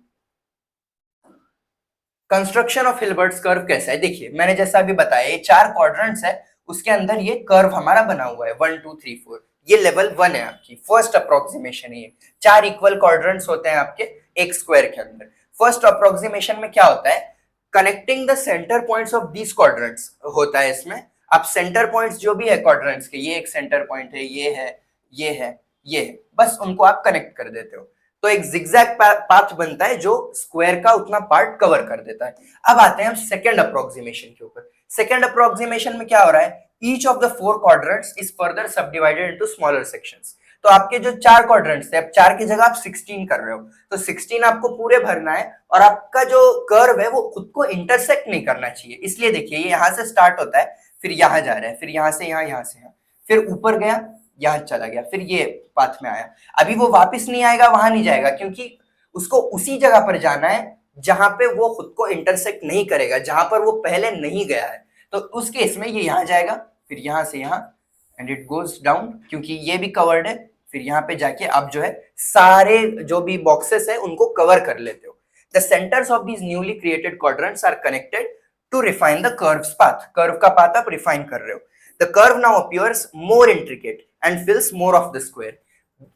कंस्ट्रक्शन ऑफ हिल्बर्ट कर्व कैसा है, देखिए मैंने जैसा अभी बताया, ये 4 क्वाड्रेंट्स है, उसके अंदर ये कर्व हमारा बना हुआ है 1 2 3 4। ये लेवल 1 है आपकी फर्स्ट अप्रोक्सीमेशन। ये 4 इक्वल क्वाड्रेंट्स होते हैं आपके एक स्क्वायर के अंदर। फर्स्ट अप्रोक्सीमेशन में क्या होता है, connecting the centre points of these quadrants होता है। इसमें आप सेंटर पॉइंट्स जो भी है क्वाड्रेंट्स के, ये एक सेंटर पॉइंट है, ये है, ये है, ये है, बस उनको आप कनेक्ट कर देते हो, तो एक जिगजैग पाथ बनता है जो स्क्वायर का उतना पार्ट कवर कर देता है। अब आते हैं हम सेकंड अप्रोक्सीमेशन के ऊपर। सेकंड अप्रोक्सीमेशन में क्या हो रहा है, each of the 4 quadrants is further subdivided into smaller sections. तो आपके जो 4 क्वाड्रेंट्स थे, अब 4 की जगह आप 16 कर रहे हो, तो 16 आपको पूरे भरना है और आपका जो कर्व है वो खुद को इंटरसेक्ट नहीं करना चाहिए। इसलिए देखिए ये यहां से स्टार्ट होता है, फिर यहां जा रहा है, फिर यहां से यहां, यहां से यहां, फिर ऊपर गया, यहां चला गया, फिर ये पाथ में आया। अभी वो वापस नहीं आएगा, वहां नहीं जाएगा, क्योंकि उसको उसी जगह पर जाना है जहां पे वो खुद को इंटरसेक्ट नहीं करेगा, जहां पर वो पहले नहीं गया है। तो उस केस में ये यहां जाएगा, फिर यहां से यहां एंड इट गोज डाउन, क्योंकि ये भी कवर्ड है, फिर यहाँ पे जाके आप जो है सारे जो भी बॉक्सेस है उनको कवर कर लेते हो। The centres of these newly created quadrants are connected to refine the curves path. Curve का पाथ आप रिफाइन कर रहे हो। The curve now appears more intricate and fills more of the square.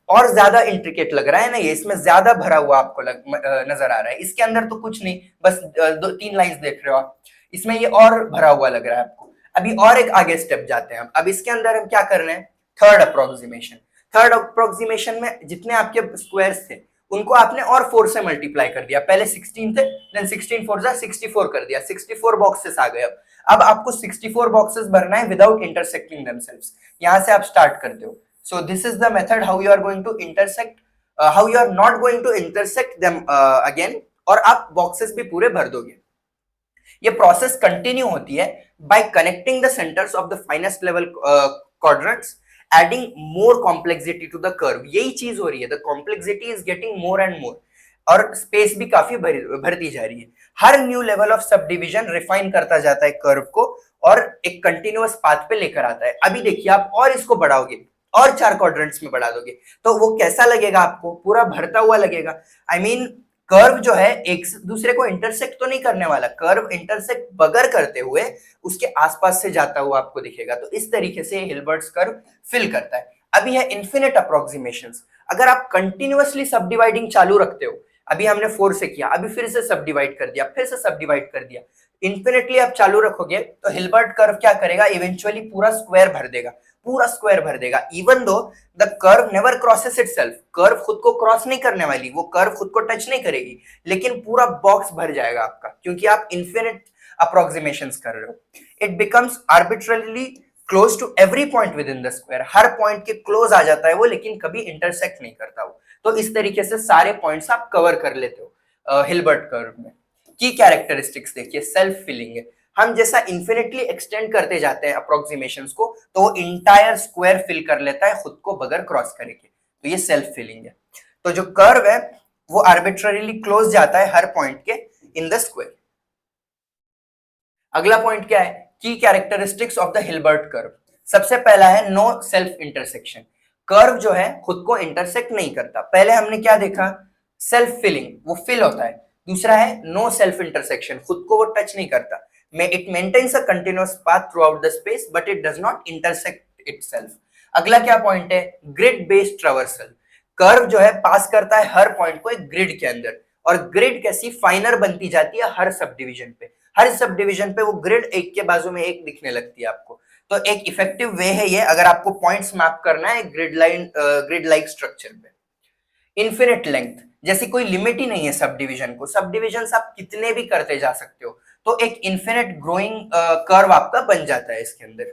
और ज्यादा इंट्रिकेट लग रहा है ना ये, इसमें ज्यादा भरा हुआ आपको नजर आ रहा है। इसके अंदर तो कुछ नहीं, बस 2-3 लाइंस देख रहे हो आप, इसमें ये और भरा हुआ लग रहा है आपको। अभी और एक आगे स्टेप जाते हैं हम। अब इसके अंदर हम क्या कर रहे हैं, थर्ड अप्रोक्सीमेशन। थर्ड अप्रोक्सीमेशन में जितने आपके स्क्वायर्स थे उनको आपने और 4 से मल्टीप्लाई कर दिया। पहले 16 थे, देन 16 4 जा 64 कर दिया, 64 बॉक्सेस आ गए। अब आपको 64 बॉक्सेस भरना है विदाउट इंटरसेक्टिंग देमसेल्व्स। यहां से आप स्टार्ट करते हो। So this is the method how you are going to intersect, how you are not going to intersect them again, और आप बॉक्सेस भी पूरे भर दोगे। ये प्रोसेस कंटिन्यू होती है by connecting the centres of the finest level quadrants, adding more complexity to the curve. यही चीज हो रही है, the complexity is getting more and more, और स्पेस भी काफी भरती जा रही है। हर new level of subdivision refine करता जाता है कर्व को और एक कंटिन्यूअस पाथ पे लेकर आता है। अभी देखिए आप और इसको बढ़ाओगे और 4 क्वाड्रेंट्स में बढ़ा दोगे तो वो कैसा लगेगा आपको, पूरा भरता हुआ लगेगा। आई मीन कर्व जो है एक दूसरे को इंटरसेक्ट तो नहीं करने वाला, कर्व इंटरसेक्ट बगैर करते हुए उसके आसपास से जाता हुआ आपको दिखेगा। तो इस तरीके से हिल्बर्ट्स कर्व फिल करता है। अभी है इन्फिनिट अप्रोक्सीमेशंस। अगर आप कंटिन्यूअसली सब डिवाइडिंग चालू रखते हो, अभी हमने 4 से किया, अभी फिर से सब डिवाइड कर दिया, फिर से सब डिवाइड कर दिया, इन्फिनिटली आप चालू रखोगे तो हिल्बर्ट कर्व क्या करेगा, इवेंचुअली पूरा स्क्वायर भर देगा, पूरा स्क्वायर भर देगा। Even though the curve never crosses itself, curve खुद को क्रॉस नहीं करने वाली, वो कर्व खुद को टच नहीं करेगी, लेकिन पूरा बॉक्स भर जाएगा आपका, क्योंकि आप इन्फिनिट अप्रोक्सीमेशंस कर रहे हो। It becomes arbitrarily close to every point within the square, हर पॉइंट के क्लोज आ जाता है वो, लेकिन कभी इंटरसेक्ट नहीं करता वो। तो इस तरीके से सारे पॉइंट्स आप कवर कर लेते हो हिल्बर्ट कर्व में। की कैरेक्टरिस्टिक्स देखिए, सेल्फ फिलिंग है। हम जैसा इंफिनिटली एक्सटेंड करते जाते हैं अप्रोक्सीमेशंस को, तो वो इंटायर स्क्वायर फिल कर लेता है खुद को बगैर क्रॉस करे के। तो ये सेल्फ फिलिंग है। तो जो कर्व है वो आर्बिट्ररीली क्लोज जाता है हर पॉइंट के इन द स्क्वायर। अगला पॉइंट क्या है, की characteristics of the Hilbert curve. सबसे पहला है नो सेल्फ इंटरसेक्शन। कर्व जो है खुद को इंटरसेक्ट नहीं करता। पहले हमने क्या देखा, सेल्फ फिलिंग, वो फिल होता है। दूसरा है नो सेल्फ इंटरसेक्शन, खुद को वो टच नहीं करता। It maintains a continuous path throughout the space but it does not intersect itself. अगला क्या पॉइंट है, ग्रिड बेस्ड ट्रावर्सल। कर्व जो है पास करता है हर पॉइंट को एक ग्रिड के अंदर, और ग्रिड कैसी फाइनर बनती जाती है हर सब डिवीजन पे। हर सब डिवीजन पे वो ग्रिड एक के बाजू में एक दिखने लगती है आपको। तो एक इफेक्टिव वे है ये, अगर आपको पॉइंट्स मैप करना है ग्रिड लाइक स्ट्रक्चर पे। इन्फिनिट लेंथ, जैसे कोई लिमिट ही नहीं है सब डिवीजन को, सब डिविजन आप कितने भी करते जा सकते हो। तो एक इन्फिनिट ग्रोइंग कर्व आपका बन जाता है इसके अंदर।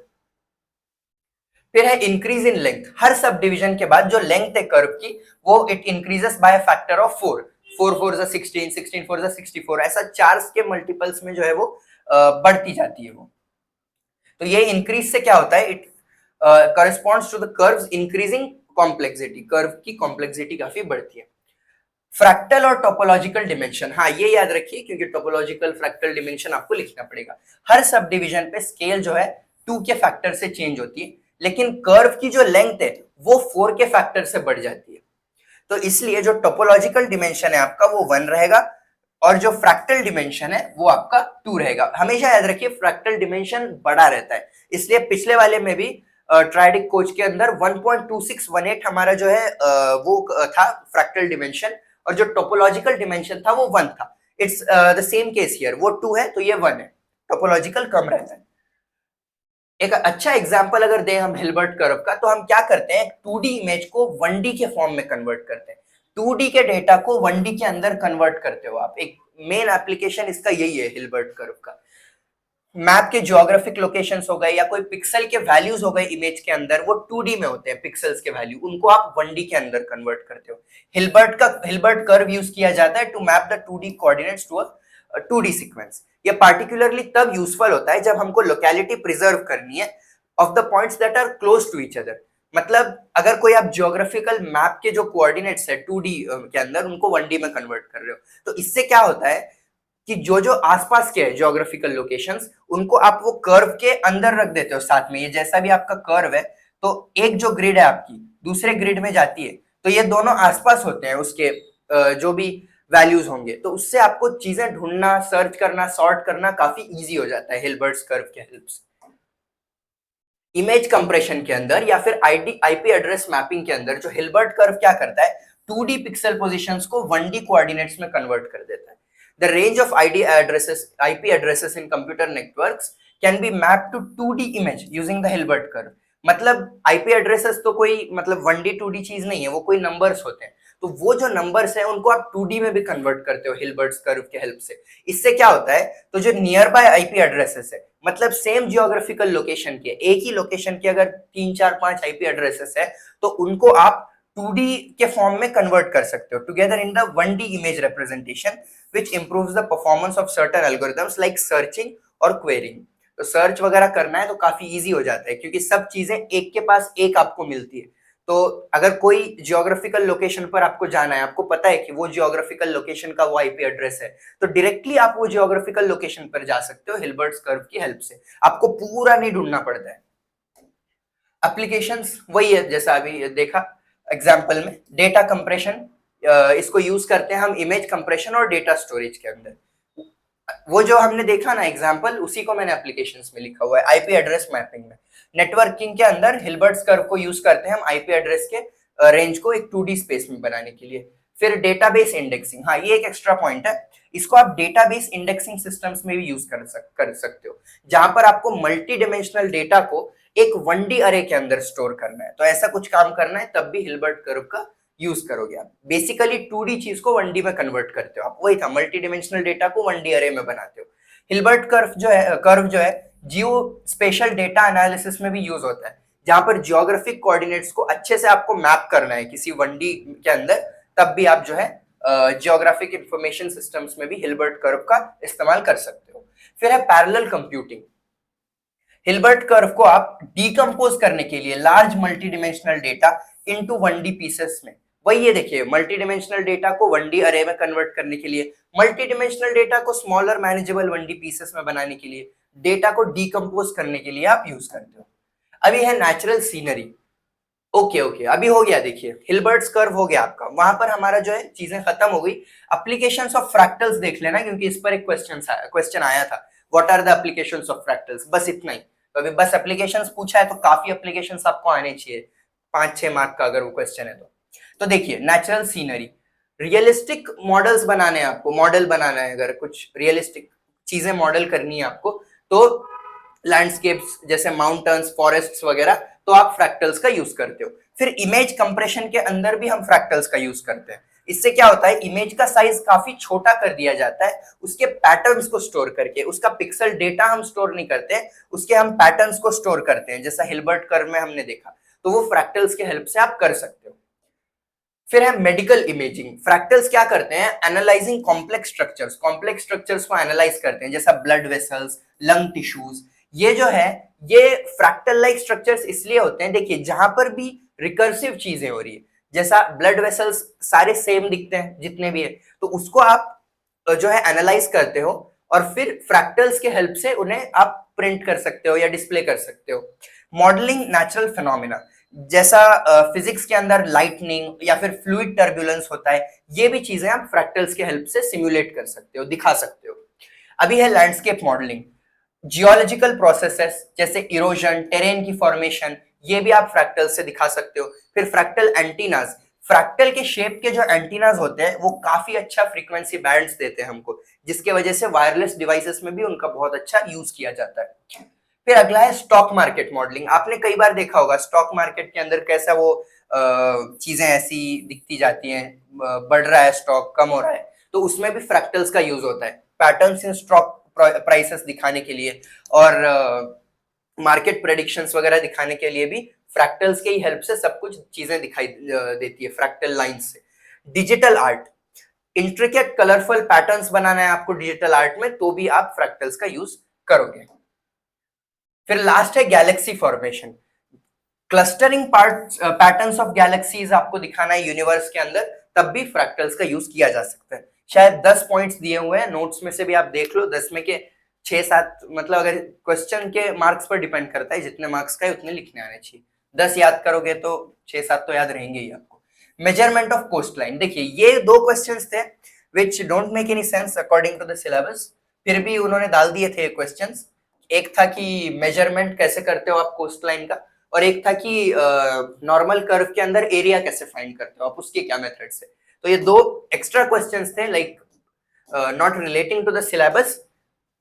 फिर है increase in length. Her sub division के बाद जो लेंथ है कर्व की, वो it increases by factor of 4। 4 4 जा 16, 16 4 जा 64, ऐसा 4 के मल्टीपल्स में जो है वो बढ़ती जाती है वो। तो ये इंक्रीज से क्या होता है, it corresponds to the curves increasing complexity, curve की कॉम्प्लेक्सिटी काफी बढ़ती है। फ्रैक्टल और टोपोलॉजिकल डिमेंशन, हाँ ये याद रखिए, क्योंकि टोपोलॉजिकल फ्रैक्टल डिमेंशन आपको लिखना पड़ेगा। हर सब डिवीजन पे स्केल जो है 2 के फैक्टर से चेंज होती है, लेकिन कर्व की जो लेंथ है वो 4 के फैक्टर से बढ़ जाती है। तो इसलिए जो टोपोलॉजिकल डिमेंशन है आपका वो 1 रहेगा, और जो फ्रैक्टल डिमेंशन है वो आपका 2 रहेगा। हमेशा याद रखिए फ्रैक्टल डिमेंशन बड़ा रहता है, इसलिए पिछले वाले में भी ट्राइडिक कोच के अंदर 1.2618 हमारा जो है वो था फ्रैक्टल डिमेंशन, और जो टोपोलॉजिकल डिमेंशन था वो 1 था। It's the same case here, वो 2 है तो ये 1 है, टोपोलॉजिकल कम रहता है। एक अच्छा एग्जांपल अगर दें हम हिल्बर्ट कर्व का, तो हम क्या करते हैं, 2D इमेज को 1D के फॉर्म में कन्वर्ट करते हैं। 2D के डेटा को 1D के अंदर कन्वर्ट करते हो आप। एक मेन एप्लीकेशन इसका यही है हिल्बर्ट कर्व का। मैप के ज्योग्राफिक लोकेशंस हो गए या कोई पिक्सल के वैल्यूज हो गए इमेज के अंदर, वो 2D में होते हैं पिक्सल्स के वैल्यू, उनको आप 1D के अंदर कन्वर्ट करते हो। हिल्बर्ट कर्व यूज किया जाता है to map the 2D coordinates to a 2D sequence. ये पार्टिकुलरली तब यूजफुल होता है जब हमको लोकेलिटी प्रिजर्व करनी है of the points that are close to each other. मतलब अगर कोई आप ज्योग्राफिकल मैप के जो कोऑर्डिनेट्स है 2D के अंदर, उनको 1D में कन्वर्ट कर रहे हो, तो इससे क्या होता है कि जो जो आसपास के है ज्योग्राफिकल लोकेशंस, उनको आप वो कर्व के अंदर रख देते हो साथ में। ये जैसा भी आपका कर्व है, तो एक जो ग्रिड है आपकी दूसरे ग्रिड में जाती है, तो ये दोनों आसपास होते हैं उसके जो भी वैल्यूज होंगे, तो उससे आपको चीजें ढूंढना, सर्च करना, सॉर्ट करना काफी इजी हो जाता है हिल्बर्ट्स कर्व के हेल्प से। इमेज कंप्रेशन के अंदर या फिर आईपी एड्रेस मैपिंग के अंदर जो हिल्बर्ट कर्व क्या करता है, 2D पिक्सल पोजीशंस को 1D कोऑर्डिनेट्स में कन्वर्ट कर देता है। The range of IP addresses in computer networks can be map to 2D image using the Hilbert curve. मतलब आईपी एड्रेसेस तो कोई मतलब 1D 2D चीज नहीं है, वो कोई नंबर्स होते हैं। तो वो जो नंबर्स हैं उनको आप 2D में भी कन्वर्ट करते हो हिल्बर्ट कर्व के हेल्प से। इससे क्या होता है, तो जो नियर बाय आईपी एड्रेसेस है, मतलब सेम जियोग्राफिकल लोकेशन के, एक ही लोकेशन के अगर 3 4 5 आईपी एड्रेसेस है, तो उनको आप 2D के फॉर्म में कन्वर्ट कर सकते हो together in the 1D image representation, which improves the performance of certain algorithms like searching और querying। तो सर्च वगैरह करना है तो काफी इजी हो जाता है, क्योंकि सब चीजें एक के पास एक आपको मिलती है। तो अगर कोई जियोग्राफिकल लोकेशन पर आपको जाना है, आपको पता है कि वो जियोग्राफिकल लोकेशन का वो आईपी एड्रेस है, तो डायरेक्टली आप वो जियोग्राफिकल लोकेशन पर जा सकते हो हिल्बर्ट कर्व की हेल्प से। आपको पूरा नहीं ढूंढना पड़ता है। एप्लीकेशंस वही है जैसा अभी देखा एग्जाम्पल में, डेटा कंप्रेशन, इसको यूज करते हैं हम इमेज कंप्रेशन और डेटा स्टोरेज के अंदर। वो जो हमने देखा ना एग्जाम्पल, उसी को मैंने एप्लीकेशंस में लिखा हुआ है आईपी एड्रेस मैपिंग में। नेटवर्किंग के अंदर हिल्बर्ट कर्व को यूज करते हैं हम आईपी एड्रेस के रेंज को एक 2D स्पेस में बनाने के लिए। फिर डेटाबेस इंडेक्सिंग, हाँ ये एक एक्स्ट्रा पॉइंट है, इसको आप डेटाबेस इंडेक्सिंग सिस्टम्स में भी यूज कर सकते हो, जहां पर आपको मल्टी डिमेंशनल डेटा को एक 1D अरे के अंदर स्टोर करना है। तो ऐसा कुछ काम करना है तब भी हिल्बर्ट कर्व का यूज करोगे आप। बेसिकली 2D चीज को 1D में कन्वर्ट करते हो आप, वही था, मल्टी डिमेंशनल डेटा को 1D अरे में बनाते हो। हिल्बर्ट कर्व जो है जियो स्पेशल डेटा एनालिसिस में भी यूज होता है, जहां पर जियोग्राफिक कोऑर्डिनेट्स को अच्छे से आपको मैप करना है किसी 1D के अंदर, तब भी आप जो है जियोग्राफिक इंफॉर्मेशन सिस्टम्स में भी हिल्बर्ट कर्व का इस्तेमाल कर सकते हो। फिर है पैरेलल कंप्यूटिंग। हिल्बर्ट कर्व को आप डीकंपोज करने के लिए large multi dimensional data into 1D pieces में, वही ये देखिए मल्टी डिमेंशनल डेटा को 1D अरे में कन्वर्ट करने के लिए, मल्टी डिमेंशनल डेटा को स्मॉलर मैनेजेबल 1D पीसेस में बनाने के लिए, डेटा को डीकंपोज करने के लिए आप यूज करते हो। अभी है नेचुरल सीनरी। ओके ओके, अभी हो गया, देखिए हिल्बर्ट कर्व हो गया आपका, वहां पर हमारा जो है चीजें खत्म हो गई। एप्लीकेशंस ऑफ फ्रैक्टल्स देख लेना, क्योंकि इस पर एक क्वेश्चन आया था, what are the applications of fractals, बस इतना ही। तो अभी बस एप्लीकेशंस पूछा है तो काफी एप्लीकेशंस आपको आने चाहिए, 5 6 मार्क का अगर वो क्वेश्चन है तो देखिए नेचुरल सीनरी, रियलिस्टिक मॉडल्स बनाने हैं आपको, मॉडल बनाना है, अगर कुछ रियलिस्टिक चीजें मॉडल करनी है आपको, तो लैंडस्केप्स जैसे माउंटेन्स, फॉरेस्ट्स वगैरह, तो आप फ्रैक्टल्स का यूज करते हो। फिर इमेज कंप्रेशन के अंदर भी हम फ्रैक्टल्स का यूज करते हैं। इससे क्या होता है, इमेज का साइज काफी छोटा कर दिया जाता है, उसके पैटर्न्स को स्टोर करके, उसका पिक्सल डेटा हम स्टोर नहीं करते, उसके हम पैटर्न्स को स्टोर करते हैं, जैसा हिल्बर्ट कर्व में हमने देखा। तो वो फ्रैक्टल्स के हेल्प से आप कर सकते हो। फिर है मेडिकल इमेजिंग। फ्रैक्टल्स क्या करते हैं, एनालाइजिंग कॉम्प्लेक्स स्ट्रक्चर्स को एनालाइज करते हैं, जैसा ब्लड वेसल्स, लंग टिश्यूज। ये जो है, ये फ्रैक्टल लाइक स्ट्रक्चर्स इसलिए होते हैं, देखिए जहां पर भी रिकर्सिव चीजें हो रही है, जैसा ब्लड वेसल्स सारे सेम दिखते हैं जितने भी है, तो उसको आप जो है एनालाइज करते हो, और फिर फ्रैक्टल्स के हेल्प से उन्हें आप प्रिंट कर सकते हो या डिस्प्ले कर सकते हो। मॉडलिंग नेचुरल फिनोमिना, जैसा फिजिक्स के अंदर लाइटनिंग या फिर फ्लूइड टर्बुलेंस होता है, ये भी चीजें आप फ्रैक्टल्स के हेल्प से सिमुलेट कर सकते हो, दिखा सकते हो। अभी है लैंडस्केप मॉडलिंग। जियोलॉजिकल प्रोसेसेस जैसे इरोजन, टेरेन की फॉर्मेशन, ये भी आप फ्रैक्टल से दिखा सकते हो। फिर फ्रैक्टल एंटीनाज, फ्रैक्टल के शेप के जो एंटीनाज होते हैं वो काफी अच्छा फ्रीक्वेंसी बैंड्स देते हैं हमको, जिसके वजह से वायरलेस डिवाइसेस में भी उनका बहुत अच्छा यूज किया जाता है। फिर अगला है स्टॉक मार्केट मॉडलिंग। आपने कई बार देखा होगा स्टॉक मार्केट के अंदर कैसा वो चीजें ऐसी दिखती जाती हैं, बढ़ रहा है स्टॉक, कम हो रहा है, तो उसमें भी फ्रैक्टल्स का यूज होता है, पैटर्न्स इन स्टॉक प्राइसेस दिखाने के लिए, और मार्केट प्रेडिक्शंस वगैरह दिखाने के लिए भी फ्रैक्टल्स के ही हेल्प से सब कुछ चीजें दिखाई देती है, फ्रैक्टल लाइंस से। Digital art, intricate colourful patterns बनाना है आपको डिजिटल आर्ट में, तो भी आप फ्रैक्टल्स का यूज करोगे। फिर लास्ट है Galaxy formation. Clustering patterns of galaxies आपको दिखाना है यूनिवर्स के अंदर, तब भी फ्रैक्टल्स का यूज किया जा सकता है। शायद 10 पॉइंट्स दिए हुए हैं नोट्स में से भी, आप देख लो 10 में के 6 7, मतलब अगर क्वेश्चन के मार्क्स पर डिपेंड करता है, जितने मार्क्स का है उतने लिखने आने चाहिए। 10 याद करोगे तो 6 7 तो याद रहेंगे ही आपको। मेजरमेंट ऑफ कोस्ट लाइन, देखिए ये 2 क्वेश्चंस थे which don't make any sense according to the syllabus, फिर भी उन्होंने डाल दिए थे क्वेश्चंस। एक था कि मेजरमेंट कैसे करते हो आप कोस्ट लाइन का, और एक था कि नॉर्मल कर्व के अंदर एरिया कैसे फाइंड करते हो आप, उसके क्या मेथड से। तो ये 2 एक्स्ट्रा क्वेश्चंस थे, like not relating to the syllabus,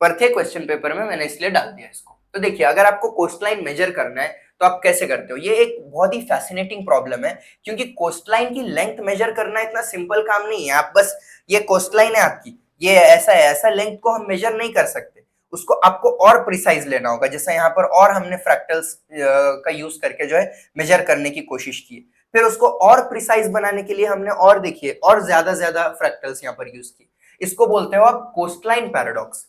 पर थे क्वेश्चन पेपर में, मैंने इसलिए डाल दिया इसको। तो देखिए, अगर आपको कोस्टलाइन मेजर करना है तो आप कैसे करते हो? ये एक बहुत ही फैसिनेटिंग प्रॉब्लम है, क्योंकि कोस्टलाइन की लेंथ मेजर करना इतना सिंपल काम नहीं है। आप बस, ये कोस्टलाइन है आपकी, ये ऐसा है, ऐसा लेंथ को हम मेजर नहीं कर सकते, उसको आपको और प्रिसाइज लेना होगा। जैसे यहाँ पर और हमने फ्रैक्टल्स का यूज करके जो है मेजर करने की कोशिश की, फिर उसको और प्रिसाइज बनाने के लिए हमने और देखिए और ज्यादा फ्रैक्टल्स यहाँ पर यूज की। इसको बोलते हो आप कोस्टलाइन पैराडॉक्स।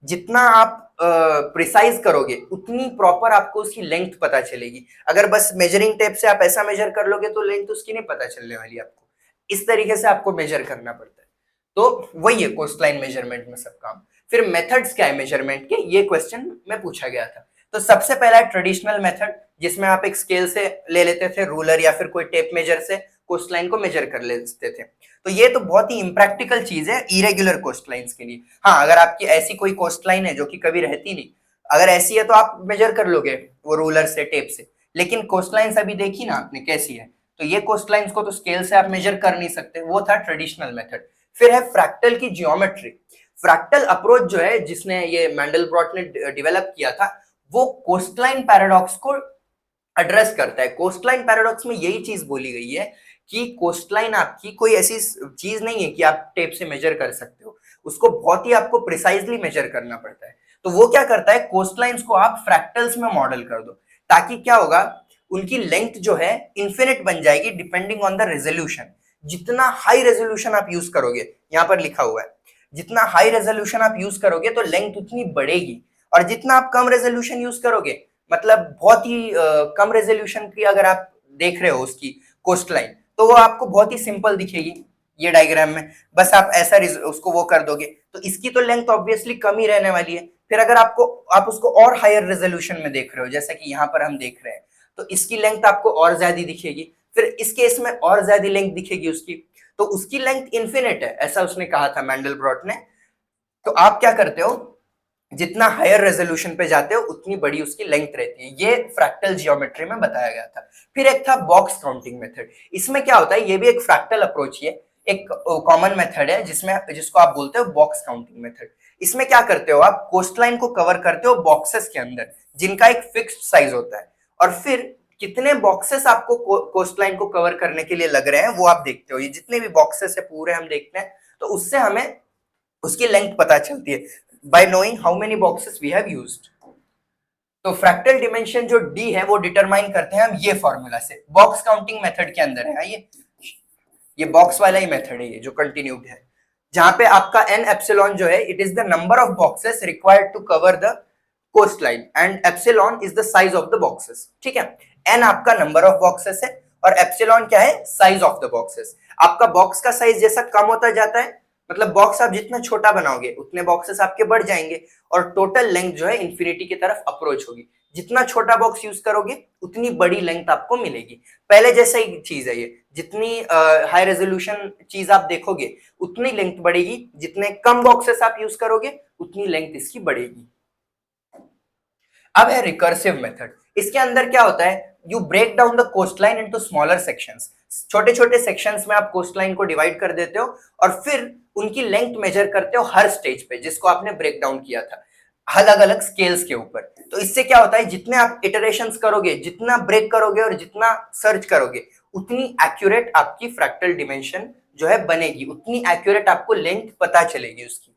जितना आप प्रिसाइज करोगे उतनी प्रॉपर आपको उसकी लेंथ पता चलेगी। अगर बस मेजरिंग टेप से आप ऐसा मेजर कर लोगे तो लेंथ उसकी नहीं पता चलने वाली आपको। इस तरीके से आपको मेजर करना पड़ता है। तो वही है कोस्टलाइन मेजरमेंट में सब काम। फिर मेथड्स क्या है मेजरमेंट के, ये क्वेश्चन में पूछा गया था। तो सबसे पहला है ट्रेडिशनल मेथड, जिसमें आप एक स्केल से ले लेते थे, रूलर या फिर कोई टेप मेजर से कोस्टलाइन को मेजर कर लेते थे। तो ये तो बहुत ही इम्प्रैक्टिकल चीज है इरेगुलर कोस्टलाइंस के लिए। हाँ, अगर आपकी ऐसी कोई कोस्टलाइन है जो कि कभी रहती नहीं, अगर ऐसी है तो आप मेजर कर लोगे वो रूलर से, टेप से। लेकिन कोस्टलाइंस अभी देखी ना आपने कैसी है, तो ये कोस्टलाइंस को तो स्केल से आप मेजर कर नहीं सकते, वो था ट्रेडिशनल मेथड। फिर है फ्रैक्टल की जियोमेट्री। फ्रैक्टल अप्रोच जो है, जिसने ये मैंडलब्रॉट ने डेवलप किया था, वो कोस्टलाइन पैराडॉक्स को एड्रेस करता है। कोस्टलाइन पैराडॉक्स में यही चीज बोली गई है कि कोस्टलाइन आपकी कोई ऐसी चीज नहीं है कि आप टेप से मेजर कर सकते हो, उसको बहुत ही आपको प्रिसाइजली मेजर करना पड़ता है। तो वो क्या करता है, कोस्टलाइंस को आप फ्रैक्टल्स में मॉडल कर दो, ताकि क्या होगा, उनकी लेंथ जो है इन्फिनिट बन जाएगी डिपेंडिंग ऑन द रेजोल्यूशन। जितना हाई रेजोल्यूशन आप यूज करोगे, यहाँ पर लिखा हुआ है, जितना हाई रेजोल्यूशन आप यूज करोगे तो लेंथ उतनी बढ़ेगी, और जितना आप कम रेजोल्यूशन यूज करोगे, मतलब बहुत ही कम रेजोल्यूशन की अगर आप देख रहे हो उसकी कोस्टलाइन, तो वो आपको बहुत ही सिंपल दिखेगी। ये डायग्राम में बस आप ऐसा उसको वो कर दोगे, तो इसकी तो लेंथ ऑब्वियसली कम ही रहने वाली है। फिर अगर आप उसको और हायर रेजोल्यूशन में देख रहे हो, जैसा कि यहाँ पर हम देख रहे हैं, तो इसकी लेंथ आपको और ज्यादा दिखेगी। फिर इस केस में और ज्यादा लेंथ दिखेगी उसकी, तो उसकी लेंथ इन्फिनिट है, ऐसा उसने कहा था मैंडलब्रॉट ने। तो आप क्या करते हो, जितना हायर रेजोल्यूशन पे जाते हो उतनी बड़ी उसकी लेंथ रहती है। ये फ्रैक्टल जियोमेट्री में बताया गया था। फिर एक था बॉक्स काउंटिंग मेथड। इसमें क्या होता है, ये भी एक फ्रैक्टल अप्रोच ही है, एक कॉमन मेथड है जिसको आप बोलते हो बॉक्स काउंटिंग मेथड। इसमें क्या करते हो, आप कोस्टलाइन को कवर करते हो बॉक्सेस के अंदर, जिनका एक फिक्स्ड साइज होता है, और फिर कितने बॉक्सेस आपको कोस्टलाइन को कवर करने के लिए लग रहे हैं वो आप देखते हो। ये जितने भी बॉक्सेस है पूरे हम देखते हैं, तो उससे हमें उसकी लेंथ पता चलती है, by knowing how many boxes we have used. तो फ्रैक्टल डिमेंशन जो डी है वो डिटरमाइन करते हैं हम ये फॉर्मूला से, बॉक्स काउंटिंग मेथड के अंदर है। ये बॉक्स वाला ही मेथड है, ये जो कंटिन्यूड है, जहां पे आपका एन एप्सिलॉन जो है, it is the number of boxes required to cover the coastline, and epsilon is the size of the boxes. ठीक है, एन आपका नंबर ऑफ बॉक्सेस है और एप्सिलॉन क्या है, साइज ऑफ द बॉक्सेस। आपका बॉक्स का साइज जैसा कम होता जाता है, मतलब बॉक्स आप जितना छोटा बनाओगे उतने बॉक्सेस आपके बढ़ जाएंगे, और टोटल लेंथ जो है इंफिनिटी की तरफ अप्रोच होगी। जितना छोटा बॉक्स यूज करोगे उतनी बड़ी लेंथ आपको मिलेगी। पहले जैसा ही चीज है ये, जितनी हाई रेजोल्यूशन चीज आप देखोगे उतनी लेंथ बढ़ेगी, जितने कम बॉक्सेस आप यूज करोगे उतनी लेंथ इसकी बढ़ेगी। अब है रिकर्सिव मेथड। इसके अंदर क्या होता है, you break down the coastline into smaller sections. छोटे छोटे सेक्शंस में आप कोस्टलाइन को डिवाइड कर देते हो, और फिर उनकी लेंथ मेजर करते हो हर स्टेज पे, जिसको आपने ब्रेक डाउन किया था अलग अलग स्केल्स के ऊपर। तो इससे क्या होता है, जितने आप इटरेशंस करोगे, जितना ब्रेक करोगे और जितना सर्च करोगे, उतनी एक्यूरेट आपकी फ्रैक्टल डिमेंशन जो है बनेगी, उतनी एक्यूरेट आपको लेंथ पता चलेगी उसकी।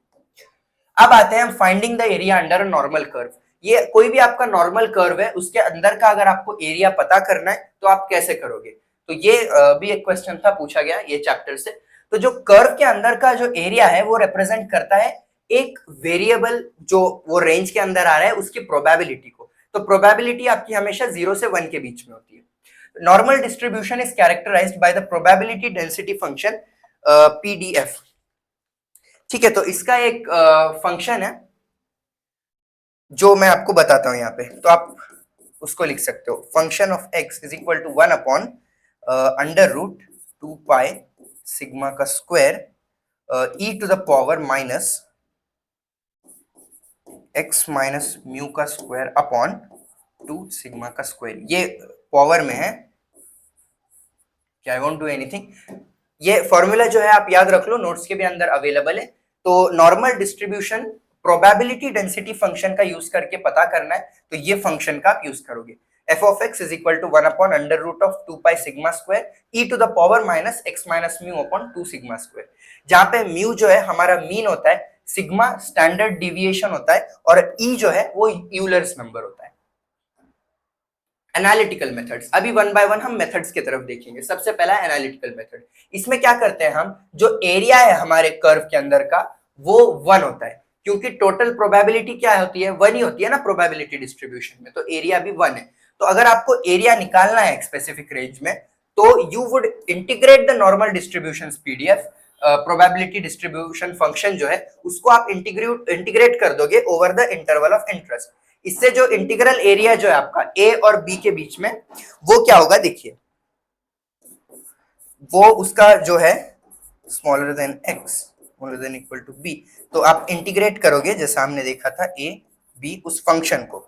अब आते हैं हम finding the area under a normal curve. ये कोई भी आपका नॉर्मल कर्व है, उसके अंदर का अगर आपको एरिया पता करना है तो आप कैसे करोगे? तो ये भी एक क्वेश्चन था, पूछा गया ये चैप्टर से। तो जो कर्व के अंदर का जो एरिया है वो रिप्रेजेंट करता है एक वेरिएबल जो वो रेंज के अंदर आ रहा है उसकी प्रोबेबिलिटी को। तो प्रोबेबिलिटी आपकी हमेशा 0 से 1 के बीच में होती है। Normal distribution is characterised by the probability density function PDF. ठीक है, तो इसका एक फंक्शन है जो मैं आपको बताता हूं यहाँ पे, तो आप उसको लिख सकते हो, function of x is equal to 1 upon under root 2 pi sigma का square e to the power minus x minus mu का स्क्वायर अपॉन 2 सिग्मा का स्क्वायर। ये पावर में है, क्या आई वोंट डू एनीथिंग। ये फॉर्मूला जो है आप याद रख लो, नोट्स के भी अंदर अवेलेबल है। तो normal distribution probability density function का यूज करके पता करना है तो ये फंक्शन का आप यूज करोगे। f of x is equal to 1 upon under root of 2 pi sigma square e to the power minus x minus mu upon 2 sigma square, जहां पे म्यू जो है हमारा मीन होता है, सिग्मा स्टैंडर्ड डिविएशन होता है और e जो है वो यूलर्स नंबर होता है। एनालिटिकल मेथड्स, अभी वन बाय वन हम मेथड्स की तरफ देखेंगे। सबसे पहला एनालिटिकल मेथड, इसमें क्या करते हैं हम, जो एरिया है हमारे कर्व के अंदर का वो 1 होता है, क्योंकि टोटल प्रोबेबिलिटी क्या होती है, 1 ही होती है ना प्रोबेबिलिटी डिस्ट्रीब्यूशन में, तो एरिया भी 1 है। तो अगर आपको एरिया निकालना है एक स्पेसिफिक रेंज में तो you would integrate the normal distribution PDF, probability distribution function जो है उसको आप इंटीग्रेट कर दोगे over the interval of interest. इससे जो इंटीग्रल एरिया जो है आपका ए और बी के बीच में वो क्या होगा, देखिए वो उसका जो है smaller than x smaller than equal to b, तो आप इंटीग्रेट करोगे जैसा हमने देखा था ए बी उस फंक्शन को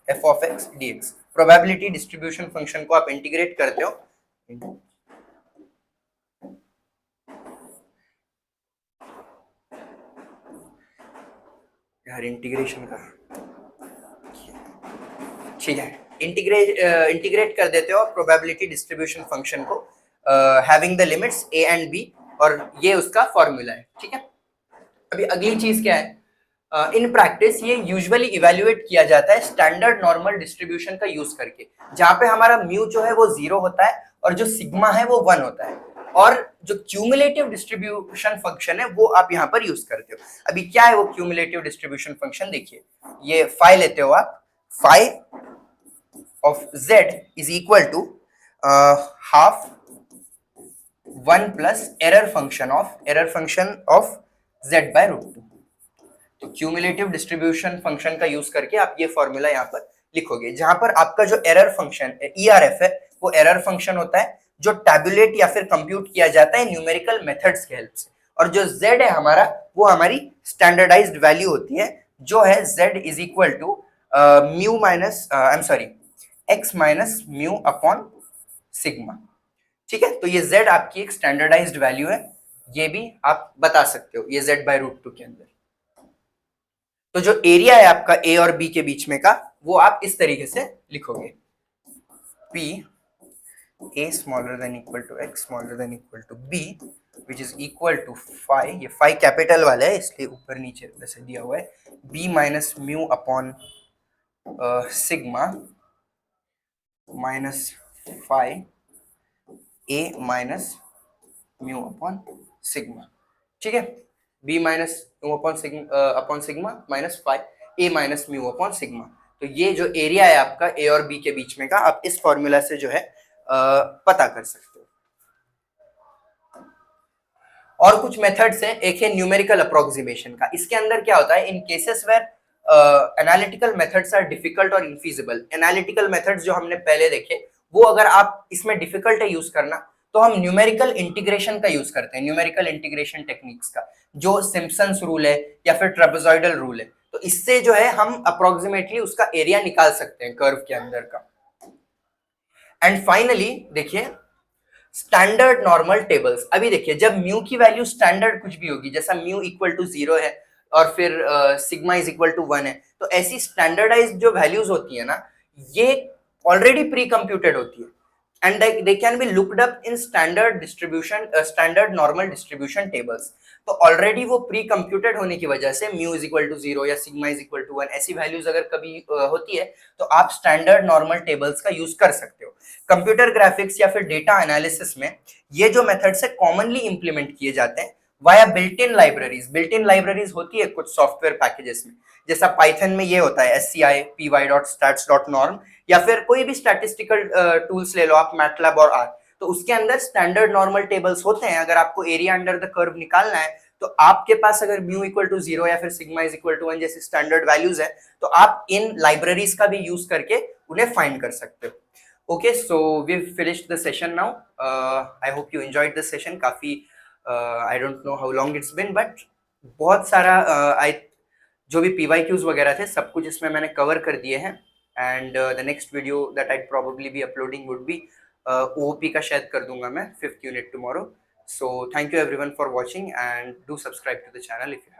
f of x dx, probability distribution function को आप इंटीग्रेट करते हो यार इंटीग्रेशन का ठीक है, इंटीग्रेट कर देते हो प्रोबेबिलिटी डिस्ट्रीब्यूशन फंक्शन को having the limits a and b, और ये उसका फॉर्मूला है। ठीक है, अभी अगली चीज क्या है, इन प्रैक्टिस ये यूजुअली इवेल्युएट किया जाता है स्टैंडर्ड नॉर्मल डिस्ट्रीब्यूशन का यूज करके, जहां पे हमारा म्यू जो है वो 0 होता है और जो सिग्मा है वो 1 होता है, और जो क्यूमुलेटिव डिस्ट्रीब्यूशन फंक्शन है वो आप यहाँ पर यूज करते हो। अभी क्या है वो क्यूमुलेटिव डिस्ट्रीब्यूशन फंक्शन, देखिए ये फाई लेते हो आप, phi of z is equal to half 1 plus error function of z by root 2। तो क्यूमुलेटिव डिस्ट्रीब्यूशन फंक्शन का यूज करके आप ये फॉर्मूला यहाँ पर लिखोगे, जहां पर आपका जो एरर फंक्शन ERF है वो एरर फंक्शन होता है जो टैबुलेट या फिर कंप्यूट किया जाता है न्यूमेरिकल मेथड्स के हेल्प से, और जो z है हमारा वो हमारी स्टैंडर्डाइज्ड वैल्यू होती है जो है z is equal to mu minus x minus mu upon sigma. ठीक है, तो ये z आपकी एक स्टैंडर्डाइज्ड वैल्यू है, ये भी आप बता सकते हो ये z बाय रूट 2 के अंदर। तो जो एरिया है आपका ए और बी के बीच में का वो आप इस तरीके से लिखोगे, P a smaller than equal to x smaller than equal to b which is equal to phi, ये phi कैपिटल वाला है इसलिए ऊपर नीचे वैसे दिया हुआ है, b minus mu upon sigma minus phi a minus mu upon sigma. ठीक है, b minus mu upon sigma minus phi a minus mu upon sigma. तो ये जो एरिया है आपका a और b के बीच में का आप इस फॉर्मूला से जो है पता कर सकते हो। और कुछ मेथड्स है, एक है न्यूमेरिकल अप्रोक्सीमेशन का, इसके अंदर क्या होता है, in cases where analytical methods are difficult और इनफीजिबल, एनालिटिकल मेथड्स जो हमने पहले देखे वो अगर आप इसमें डिफिकल्ट है यूज करना तो हम न्यूमेरिकल इंटीग्रेशन का यूज करते हैं, न्यूमेरिकल इंटीग्रेशन टेक्निक्स का, जो सिम्पसन्स रूल है या फिर ट्रेपेजॉइडल रूल है, तो इससे जो है हम अप्रोक्सीमेटली उसका एरिया निकाल सकते हैं कर्व के अंदर का। एंड फाइनली देखिए स्टैंडर्ड नॉर्मल टेबल्स, अभी देखिए जब म्यू की वैल्यू स्टैंडर्ड कुछ भी होगी, जैसा म्यू इक्वल टू 0 है और फिर सिग्मा इज इक्वल टू 1 है, तो ऐसी स्टैंडर्डाइज्ड जो वैल्यूज होती है ना ये ऑलरेडी प्री कंप्यूटेड होती है and they can be looked up in standard normal distribution tables। तो ऑलरेडी वो प्री कंप्यूटेड होने की वजह से म्यू इज इक्वल टू 0 या सिग्मा इज इक्वल टू 1 ऐसी वैल्यूज अगर कभी होती है तो आप स्टैंडर्ड नॉर्मल टेबल्स का यूज कर सकते हो। कंप्यूटर ग्राफिक्स या फिर डेटा एनालिसिस में ये जो मेथड्स है कॉमनली इंप्लीमेंट किए जाते हैं via built in libraries. Built in libraries होती है कुछ सॉफ्टवेयर पैकेजेस में, जैसा पाइथन में ये होता है sci.py.stats.norm, या फिर कोई भी स्टैटिस्टिकल टूल्स ले लो आप, मैटलैब और आर, तो उसके अंदर स्टैंडर्ड नॉर्मल टेबल्स होते हैं। अगर आपको एरिया अंडर द कर्व निकालना है तो आपके पास अगर म्यू इक्वल टू 0 या फिर सिग्मा इज इक्वल टू 1 जैसे स्टैंडर्ड वैल्यूज है तो आप इन लाइब्रेरीज का भी यूज करके उन्हें फाइंड कर सकते हो। Okay, so we finished the session now. I hope you enjoyed the session. काफी I don't know how long it's been, but बहुत सारा जो भी PYQs वगैरह थे सब कुछ इसमें मैंने कवर कर दिए हैं। And the next video that I probably be uploading would be OOP का शायद कर दूंगा मैं 5th unit tomorrow. So thank you everyone for watching and do subscribe to the channel if you